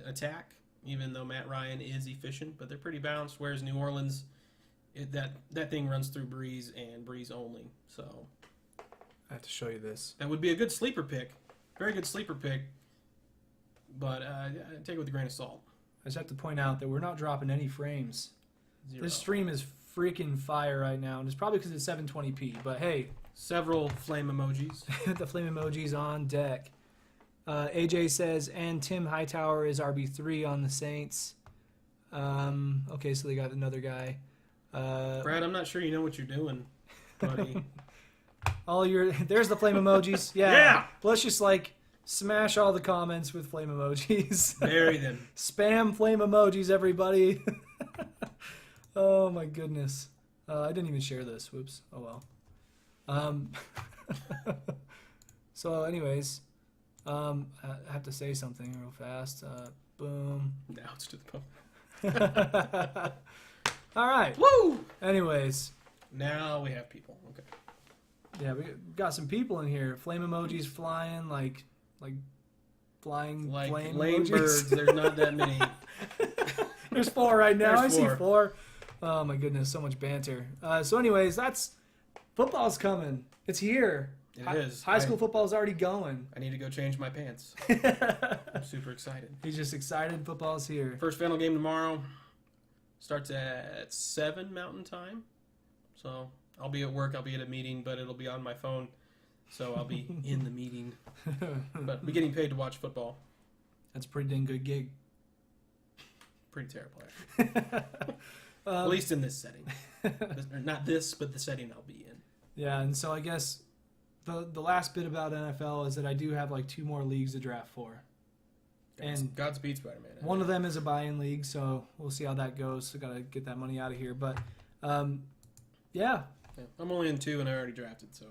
attack, even though Matt Ryan is efficient, but they're pretty balanced, whereas New Orleans, that thing runs through Brees and Brees only. So I have to show you this. that would be a good sleeper pick. Very good sleeper pick, but take it with a grain of salt. I just have to point out that we're not dropping any frames. 0. This stream is freaking fire right now, and it's probably because it's 720p. But hey, Several flame emojis. the flame emoji's on deck. AJ says, and Tim Hightower is RB3 on the Saints. Okay, so they got another guy. Brad, I'm not sure you know what you're doing, buddy. There's the flame emojis. Yeah. Yeah! Let's just smash all the comments with flame emojis. Bury them. Spam flame emojis, everybody. Oh my goodness. I didn't even share this. Whoops. Oh well. So anyways, I have to say something real fast. Boom. Now it's to the pump. All right. Woo! Anyways. Now we have people. Okay. Yeah, we got some people in here. Flame emojis flying like flying Like flame lame emojis. birds, there's not that many. There's 4 right now. There's I 4. see 4. Oh my goodness, so much banter. So anyways, football's coming. It's here. It is. High school football's already going. I need to go change my pants. I'm super excited. He's just excited. Football's here. First final game tomorrow. Starts at 7 Mountain Time. So I'll be at work. I'll be at a meeting, but it'll be on my phone. So I'll be in the meeting. But be getting paid to watch football. That's a pretty dang good gig. Pretty terrible, actually. At least in this setting. Not this, but the setting I'll be in. Yeah, and so I guess the last bit about NFL is that I do have 2 more leagues to draft for. And Godspeed, Spider-Man. One of them is a buy-in league, so we'll see how that goes. So got to get that money out of here. But, yeah. I'm only in 2, and I already drafted, so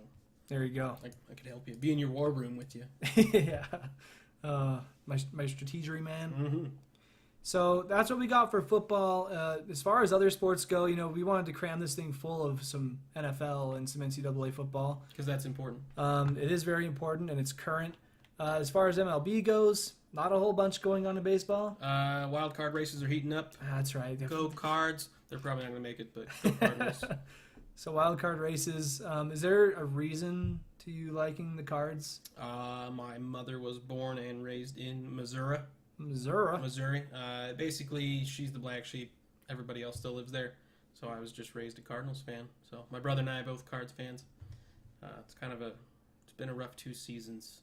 There you go. I could help you. Be in your war room with you. Yeah. My strategery man. Mm-hmm. So that's what we got for football. As far as other sports go, we wanted to cram this thing full of some NFL and some NCAA football. Because that's important. It is very important, and it's current. As far as MLB goes, not a whole bunch going on in baseball. Wild card races are heating up. That's right. Go Cards. They're probably not going to make it, but go Cardinals. So wild card races. Is there a reason to you liking the Cards? My mother was born and raised in Missouri. Missouri. Basically, she's the black sheep. Everybody else still lives there. So I was just raised a Cardinals fan. So my brother and I are both Cards fans. It's been a rough 2 seasons.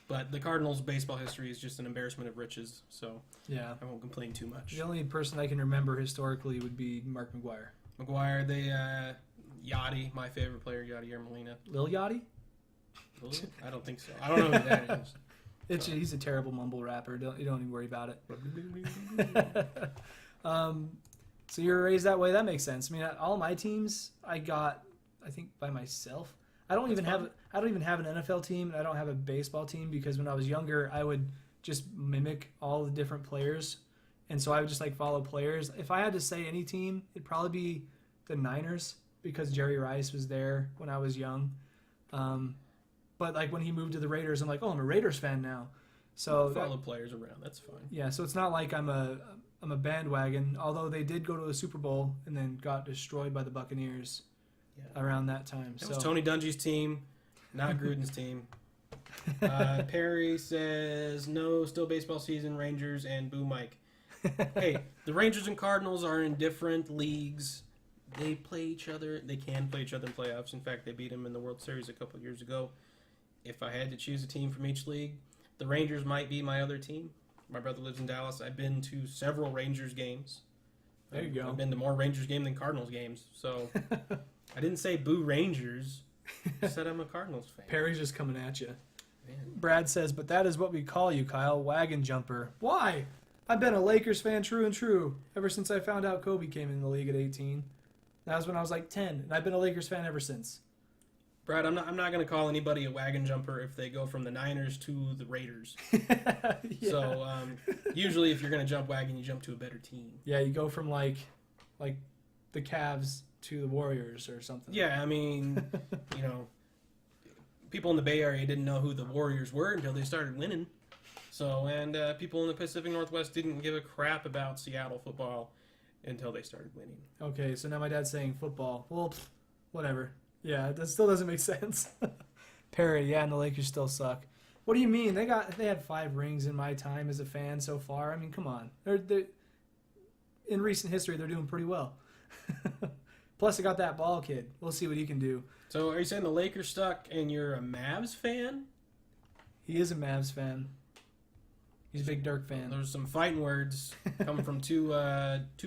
But the Cardinals' baseball history is just an embarrassment of riches. So yeah, I won't complain too much. The only person I can remember historically would be Mark McGuire. Yachty, my favorite player, Yadier Molina. Lil Yachty? I don't think so. I don't know who that is. He's a terrible mumble rapper. You don't even worry about it. So you're raised that way. That makes sense. I mean, all my teams I got, I think, by myself. I don't even have an NFL team, and I don't have a baseball team because when I was younger, I would just mimic all the different players, and so I would just follow players. If I had to say any team, it'd probably be the Niners because Jerry Rice was there when I was young. But when he moved to the Raiders, I'm I'm a Raiders fan now. So follow players around. That's fine. Yeah, so it's not like I'm a bandwagon. Although they did go to a Super Bowl and then got destroyed by the Buccaneers around that time. That was Tony Dungy's team, not Gruden's team. Perry says no, still baseball season. Rangers and Boo Mike. Hey, the Rangers and Cardinals are in different leagues. They play each other. They can play each other in playoffs. In fact, they beat them in the World Series a couple of years ago. If I had to choose a team from each league, the Rangers might be my other team. My brother lives in Dallas. I've been to several Rangers games. There you go. I've been to more Rangers games than Cardinals games. So I didn't say boo Rangers. I said I'm a Cardinals fan. Perry's just coming at you. Man. Brad says, but that is what we call you, Kyle. Wagon jumper. Why? I've been a Lakers fan true and true ever since I found out Kobe came in the league at 18. That was when I was 10, and I've been a Lakers fan ever since. Brad, I'm not going to call anybody a wagon jumper if they go from the Niners to the Raiders. Yeah. So usually, if you're going to jump wagon, you jump to a better team. Yeah, you go from like the Cavs to the Warriors or something. Yeah, I mean, people in the Bay Area didn't know who the Warriors were until they started winning. So, and people in the Pacific Northwest didn't give a crap about Seattle football until they started winning. Okay, so now my dad's saying football. Well, whatever. Yeah, that still doesn't make sense. Perry, yeah, and the Lakers still suck. What do you mean? They had 5 rings in my time as a fan so far. I mean, come on. They're in recent history, they're doing pretty well. Plus, they got that ball kid. We'll see what he can do. So, are you saying the Lakers suck and you're a Mavs fan? He is a Mavs fan. He's a big Dirk fan. There's some fighting words coming from two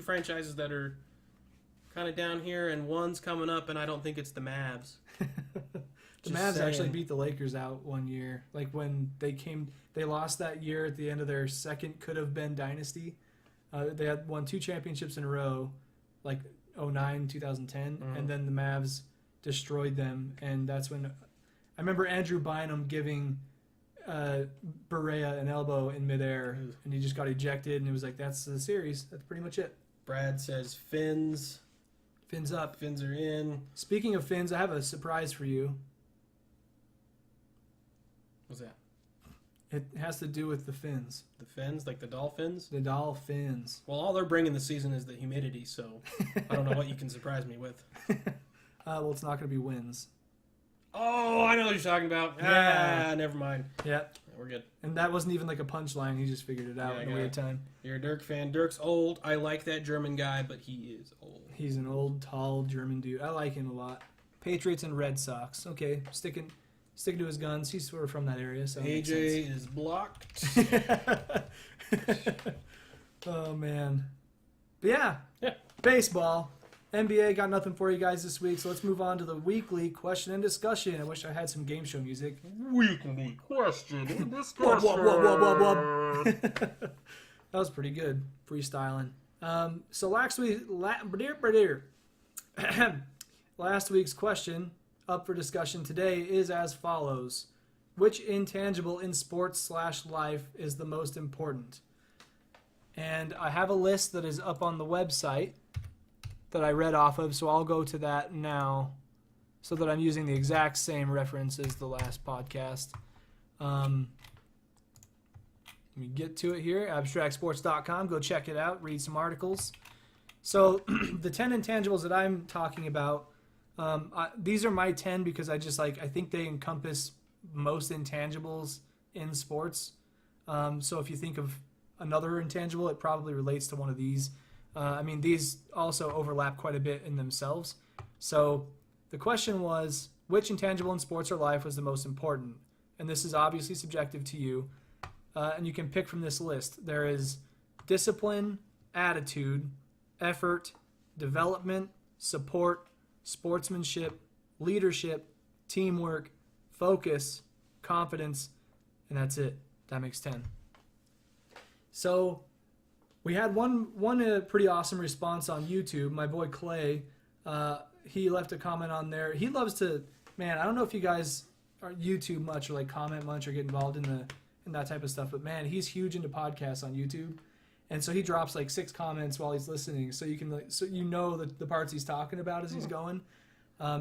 franchises that are kind of down here, and one's coming up, and I don't think it's the Mavs. The Mavs actually beat the Lakers out one year. Like when they lost that year at the end of their second could-have-been dynasty. They had won 2 championships in a row, like 2009, 2010, and then the Mavs destroyed them, and that's when I remember Andrew Bynum giving Berea an elbow in midair, and he just got ejected, and it was like, that's the series. That's pretty much it. Brad says fins. Fins up. Fins are in. Speaking of fins, I have a surprise for you. What's that? It has to do with the fins. The fins? Like the dolphins? The dolphins. Well, all they're bringing this season is the humidity, so I don't know what you can surprise me with. Well, it's not going to be wins. Oh, I know what you're talking about. Yeah. Never mind. Yeah. We're good. And that wasn't even like a punchline. He just figured it out in a weird time. You're a Dirk fan. Dirk's old. I like that German guy, but he is old. He's an old, tall German dude. I like him a lot. Patriots and Red Sox. Okay, sticking to his guns. He's sort of from that area, so AJ is blocked. Oh man. But yeah. Yeah. Baseball. NBA got nothing for you guys this week, so let's move on to the weekly question and discussion. I wish I had some game show music. Weekly question and Wub, discussion. wub, wub, wub, wub. That was pretty good, freestyling. So last week's question up for discussion today is as follows. Which intangible in sports/life is the most important? And I have a list that is up on the website that I read off of, so I'll go to that now so that I'm using the exact same reference as the last podcast. Let me get to it here, abstractsports.com. Go check it out, read some articles. So the 10 intangibles that I'm talking about, these are my 10 because I think they encompass most intangibles in sports. So if you think of another intangible, it probably relates to one of these. These also overlap quite a bit in themselves. So the question was, which intangible in sports or life was the most important? And this is obviously subjective to you. And you can pick from this list. There is discipline, attitude, effort, development, support, sportsmanship, leadership, teamwork, focus, confidence, and that's it. That makes 10. So we had one pretty awesome response on YouTube. My boy Clay, he left a comment on there. He loves to, man, I don't know if you guys are YouTube much or like comment much or get involved in that type of stuff, but man, he's huge into podcasts on YouTube. And so he drops like 6 comments while he's listening, so you can the parts he's talking about as he's going.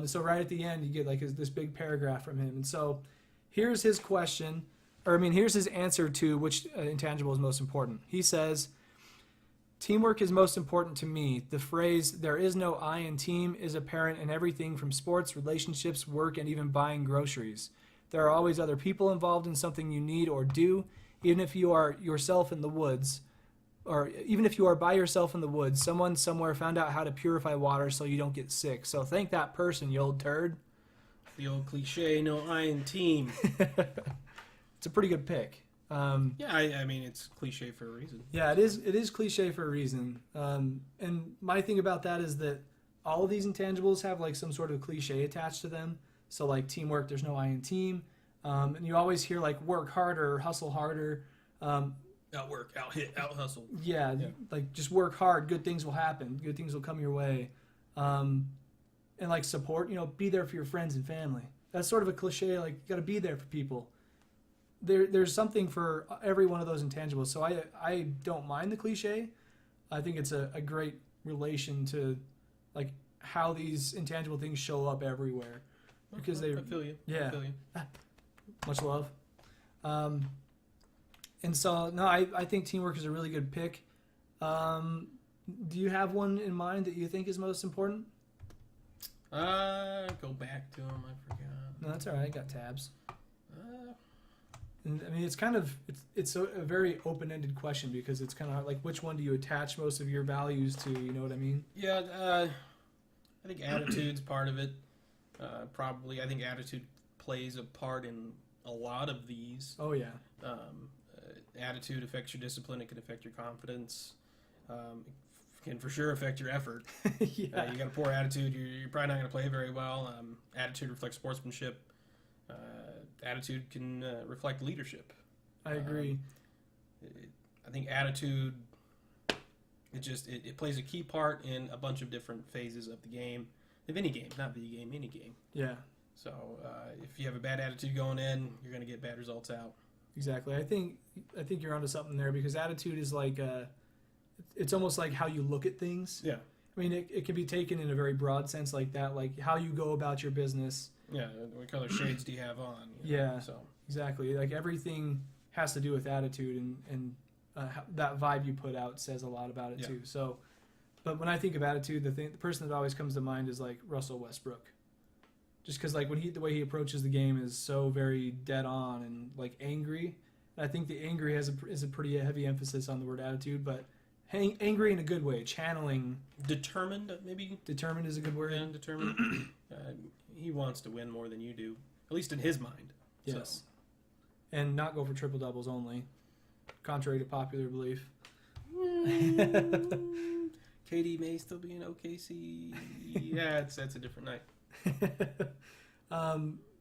So right at the end, you get like this big paragraph from him. And so here's his question, here's his answer to which intangible is most important. He says, teamwork is most important to me. The phrase, there is no I in team, is apparent in everything from sports, relationships, work, and even buying groceries. There are always other people involved in something you need or do, even if you are yourself in the woods. Or even if you are by yourself in the woods, someone somewhere found out how to purify water so you don't get sick. So thank that person, you old turd. The old cliche, no I in team. It's a pretty good pick. It's cliche for a reason. Yeah, it is cliche for a reason. And my thing about that is that all of these intangibles have like some sort of cliche attached to them. So like teamwork, there's no I in team. And you always hear like work harder, hustle harder. Outwork, out hit, out hustle. Yeah, like just work hard. Good things will happen. Good things will come your way. And like support, be there for your friends and family. that's sort of a cliche. Like, you got to be there for people. There's something for every one of those intangibles. So I don't mind the cliche. I think it's a great relation to like how these intangible things show up everywhere because I feel you. Yeah. I feel you. Much love. And so no, I think teamwork is a really good pick. Do you have one in mind that you think is most important? Go back to him. I forgot. No, that's all right. I got tabs. And, I mean, it's a very open-ended question because it's kind of like which one do you attach most of your values to? You know what I mean? Yeah, I think attitude's part of it. Probably, I think attitude plays a part in a lot of these. Oh yeah. Attitude affects your discipline. It can affect your confidence. It can for sure affect your effort. Yeah. You got a poor attitude, you're probably not going to play very well. Attitude reflects sportsmanship. Attitude can reflect leadership. I agree. I think attitude, it plays a key part in a bunch of different phases of the game. Of any game, not video game, any game. Yeah. So if you have a bad attitude going in, you're going to get bad results out. Exactly. I think you're onto something there because attitude is like it's almost like how you look at things. Yeah. I mean, it can be taken in a very broad sense like that, like how you go about your business. Yeah. What color shades do you have on? Yeah. So exactly. Like everything has to do with attitude, and that vibe you put out says a lot about it too. So, but when I think of attitude, the person that always comes to mind is like Russell Westbrook. Just because like the way he approaches the game is so very dead on and like angry. And I think the angry is a pretty heavy emphasis on the word attitude, but angry in a good way, channeling. Determined, maybe. Determined is a good word. Yeah, determined. He wants to win more than you do, at least in his mind. Yes. So. And not go for triple doubles only, contrary to popular belief. KD may still be in OKC. Yeah, that's a different night.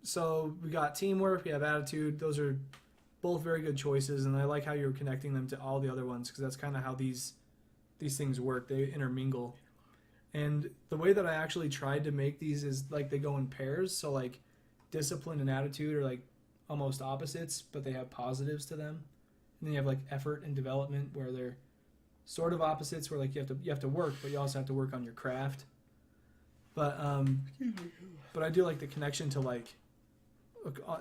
So we got teamwork, we have attitude. Those are both very good choices, and I like how you're connecting them to all the other ones because that's kind of how these things work. They intermingle. And the way that I actually tried to make these is like they go in pairs. So like discipline and attitude are like almost opposites, but they have positives to them. And then you have like effort and development where they're sort of opposites, where like you have to work, but you also have to work on your craft. But I do like the connection to like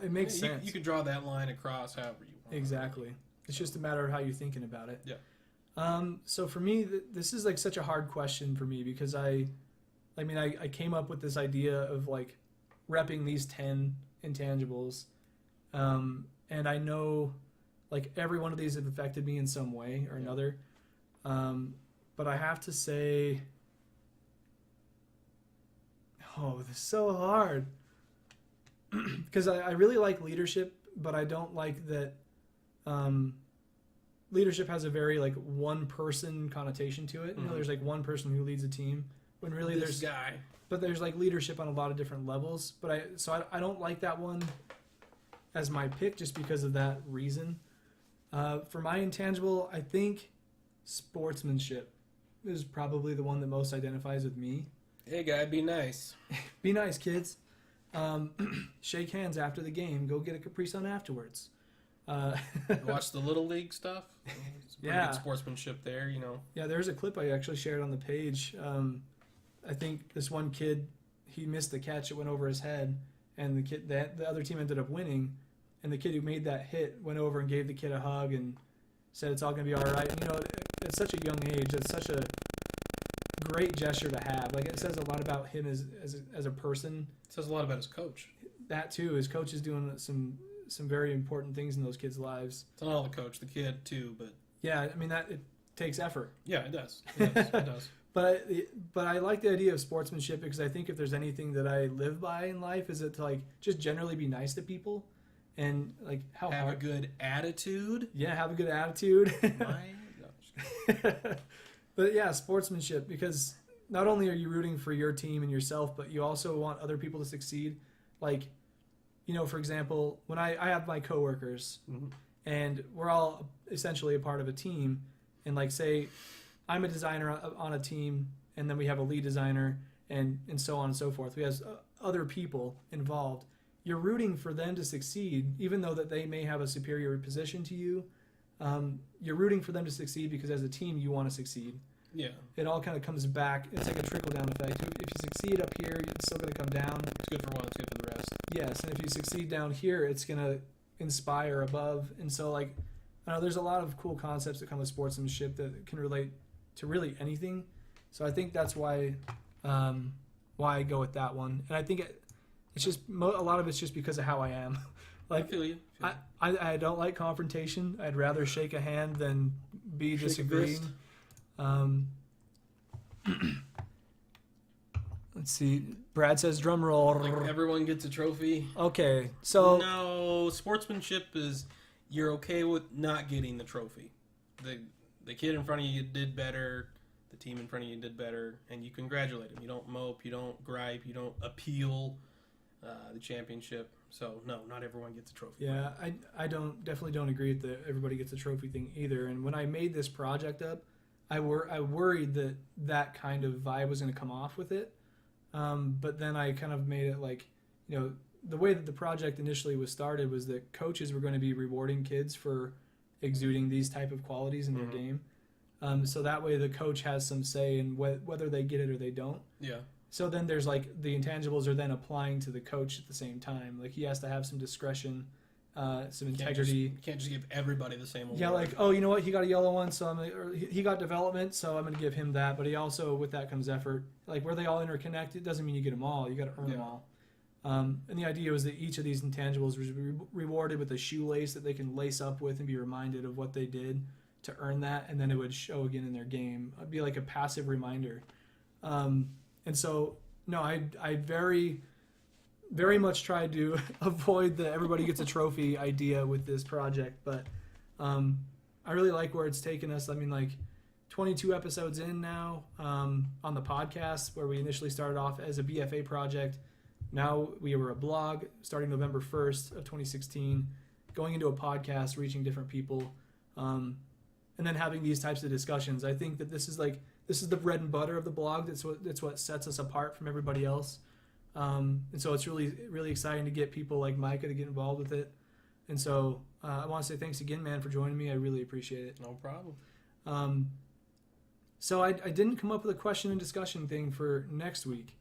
it makes sense. You could draw that line across however you want. Exactly. It's just a matter of how you're thinking about it. Yeah. So for me, this is like such a hard question for me because I came up with this idea of like repping these 10 intangibles, and I know like every one of these have affected me in some way or another, but I have to say, this is so hard because I really like leadership, but I don't like that. Leadership has a very like one person connotation to it. You know, there's like one person who leads a team when really This guy. but there's like leadership on a lot of different levels. But I don't like that one as my pick just because of that reason. For my intangible, I think sportsmanship is probably the one that most identifies with me. Hey guy, be nice. Be nice, kids. Shake hands after the game. Go get a Capri Sun afterwards. Watch the Little League stuff. It's pretty good sportsmanship there, you know. Yeah, there's a clip I actually shared on the page. I think this one kid, he missed the catch. It went over his head, and the other team ended up winning. And the kid who made that hit went over and gave the kid a hug and said it's all going to be all right. And, you know, at such a young age, that's such a great gesture to have. Like, it says a lot about him as a person. It says a lot about his coach. That too, his coach is doing some very important things in those kids' lives. It's not all the coach, the kid too, but yeah, I mean it takes effort. Yeah, it does. It does. But I like the idea of sportsmanship because I think if there's anything that I live by in life is it to like just generally be nice to people and like have a good attitude. Yeah, have a good attitude. No, but yeah, sportsmanship because not only are you rooting for your team and yourself, but you also want other people to succeed. Like, you know, for example, when I have my coworkers and we're all essentially a part of a team, and like say I'm a designer on a team and then we have a lead designer and so on and so forth. We have other people involved. you're rooting for them to succeed, even though that they may have a superior position to you. You're rooting for them to succeed because as a team, you want to succeed. Yeah. It all kind of comes back. It's like a trickle-down effect. If you succeed up here, it's still going to come down. It's good for one, it's good for the rest. Yes, and if you succeed down here, it's going to inspire above. And so, like, I know there's a lot of cool concepts that come with sportsmanship that can relate to really anything. So I think that's why I go with that one. And I think it's just a lot of it's just because of how I am. Like, I feel you. I don't like confrontation. I'd rather shake a hand than be disagreeing. Let's see. Brad says drum roll. Like everyone gets a trophy. Okay, so No, sportsmanship is you're okay with not getting the trophy. The kid in front of you did better. The team in front of you did better, and you congratulate him. You don't mope. You don't gripe. You don't appeal the championship. So no, not everyone gets a trophy. yeah, I definitely don't agree with the everybody gets a trophy thing either. And when I made this project up, I worried that kind of vibe was going to come off with it. But then I kind of made it like, the way that the project initially was started was that coaches were going to be rewarding kids for exuding these type of qualities in their game. So that way the coach has some say in whether they get it or they don't. Yeah. So then there's like the intangibles are then applying to the coach at the same time. Like he has to have some discretion, some integrity. You can't just give everybody the same award. Yeah, like, oh, you know what? He got a yellow one, so he got development, so I'm going to give him that. But he also, with that comes effort. Like, where they all interconnect, it doesn't mean you get them all. You got to earn them all. And the idea was that each of these intangibles was rewarded with a shoelace that they can lace up with and be reminded of what they did to earn that, and then it would show again in their game. It'd be like a passive reminder. And so, no, I very, very much tried to avoid the everybody gets a trophy idea with this project, but I really like where it's taken us. I mean, like 22 episodes in now on the podcast, where we initially started off as a BFA project. Now we were a blog starting November 1st of 2016, going into a podcast, reaching different people, and then having these types of discussions. I think that this is the bread and butter of the blog. That's what sets us apart from everybody else. And so it's really, really exciting to get people like Micah to get involved with it. And so I want to say thanks again, man, for joining me. I really appreciate it. No problem. So I didn't come up with a question and discussion thing for next week.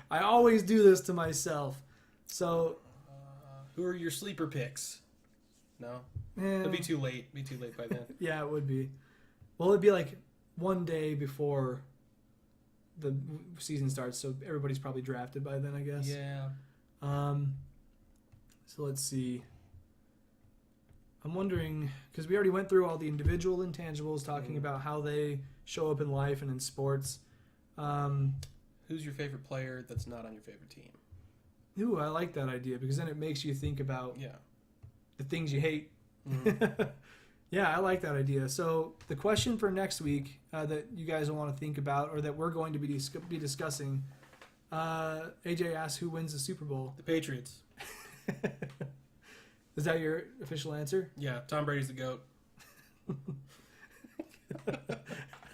I always do this to myself. So who are your sleeper picks? No? It'll be too late. Be too late by then. Yeah, it would be. Well, it'd be like one day before the season starts, so everybody's probably drafted by then, I guess. Yeah. So let's see. I'm wondering, because we already went through all the individual intangibles, talking about how they show up in life and in sports. Who's your favorite player that's not on your favorite team? Ooh, I like that idea, because then it makes you think about the things you hate. Mm-hmm. Yeah, I like that idea. So the question for next week that you guys will want to think about, or that we're going to be discussing, AJ asked who wins the Super Bowl. The Patriots. Is that your official answer? Yeah, Tom Brady's the GOAT.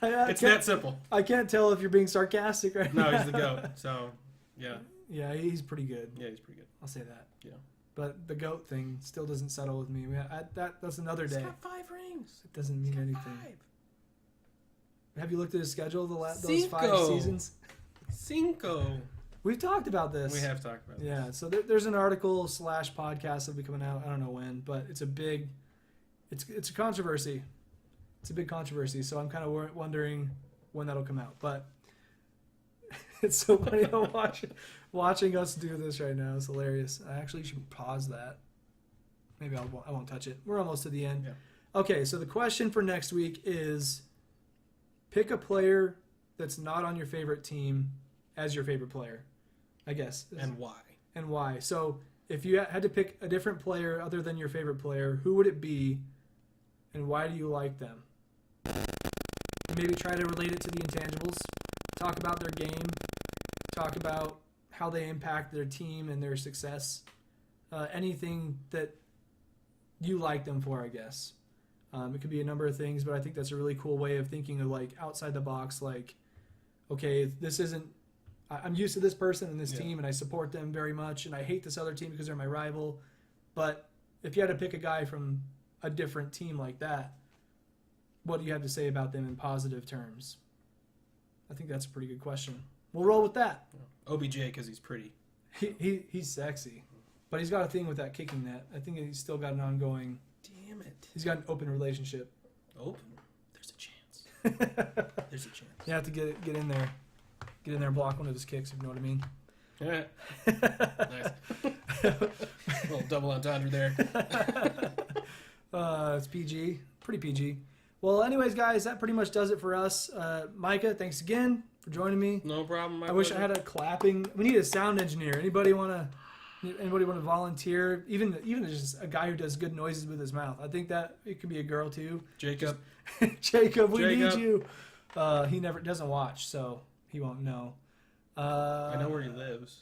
It's that simple. I can't tell if you're being sarcastic right now. No, he's the GOAT. So, yeah. Yeah, he's pretty good. Yeah, he's pretty good. I'll say that. Yeah. But the GOAT thing still doesn't settle with me. That's another day. He's got 5 rings. It doesn't mean anything. 5. Have you looked at his schedule those 5 Cinco. seasons? Cinco. We've talked about this. We have talked about this. Yeah, so there's an article / podcast that'll be coming out. I don't know when, but it's a controversy. It's a big controversy, so I'm kind of wondering when that'll come out. But it's so funny watching us do this right now. It's hilarious. I actually should pause that. Maybe I won't touch it. We're almost to the end. Yeah. Okay, so the question for next week is pick a player that's not on your favorite team as your favorite player, I guess. And why? And why. So if you had to pick a different player other than your favorite player, who would it be and why do you like them? And maybe try to relate it to the intangibles. Talk about their game. Talk about how they impact their team and their success. Anything that you like them for, I guess. It could be a number of things, but I think that's a really cool way of thinking of like outside the box. Like, okay, this isn't. I'm used to this person and this Yeah. team, and I support them very much, and I hate this other team because they're my rival. But if you had to pick a guy from a different team like that, what do you have to say about them in positive terms? I think that's a pretty good question. We'll roll with that. OBJ because he's pretty. He's sexy, but he's got a thing with that kicking net. I think he's still got an ongoing. Damn it. He's got an open relationship. Open? There's a chance. There's a chance. You have to get in there, and block one of his kicks. If you know what I mean. Yeah. Nice. Little double entendre there. It's PG, pretty PG. Well, anyways, guys, that pretty much does it for us. Micah, thanks again for joining me. No problem. I wish I had a clapping. We need a sound engineer. Anybody want to volunteer? Even just a guy who does good noises with his mouth. I think that it could be a girl too. Jacob. Jacob, we need you. He never doesn't watch, so he won't know. I know where he lives.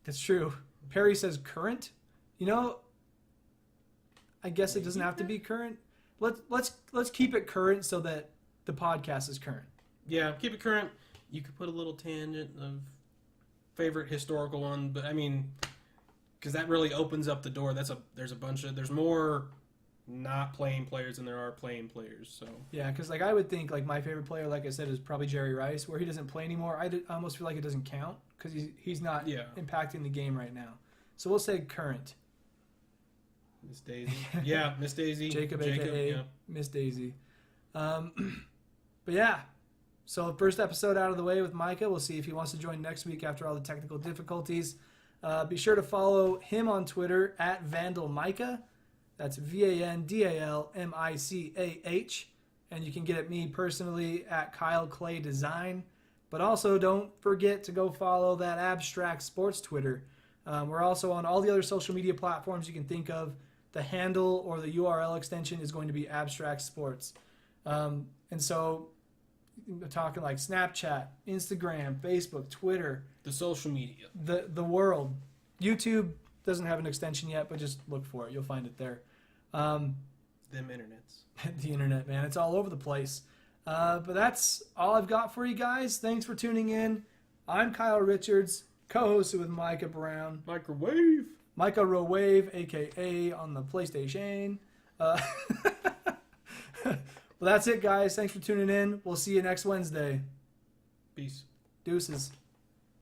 That's true. Perry says current. You know, I guess it doesn't have to be current. Let's keep it current so that the podcast is current. Yeah, keep it current. You could put a little tangent of favorite historical one, but I mean, because that really opens up the door. There's more not playing players than there are playing players. So yeah, because I would think my favorite player, like I said, is probably Jerry Rice. Where he doesn't play anymore, I almost feel like it doesn't count because he's not impacting the game right now. So we'll say current. Miss Daisy. Yeah, Miss Daisy. Jacob a.k.a. Miss Daisy. But yeah, so first episode out of the way with Micah. We'll see if he wants to join next week after all the technical difficulties. Be sure to follow him on Twitter at VandalMicah. That's VANDALMICAH. And you can get at me personally at Kyle Clay Design. But also don't forget to go follow that Abstract Sports Twitter. We're also on all the other social media platforms you can think of. The handle or the URL extension is going to be Abstract Sports. And so we're talking like Snapchat, Instagram, Facebook, Twitter. The social media. The world. YouTube doesn't have an extension yet, but just look for it. You'll find it there. Them internets. The internet, man. It's all over the place. But that's all I've got for you guys. Thanks for tuning in. I'm Kyle Richards, co-hosted with Micah Brown. Micah Rowave, a.k.a. on the PlayStation. Well, that's it, guys. Thanks for tuning in. We'll see you next Wednesday. Peace. Deuces.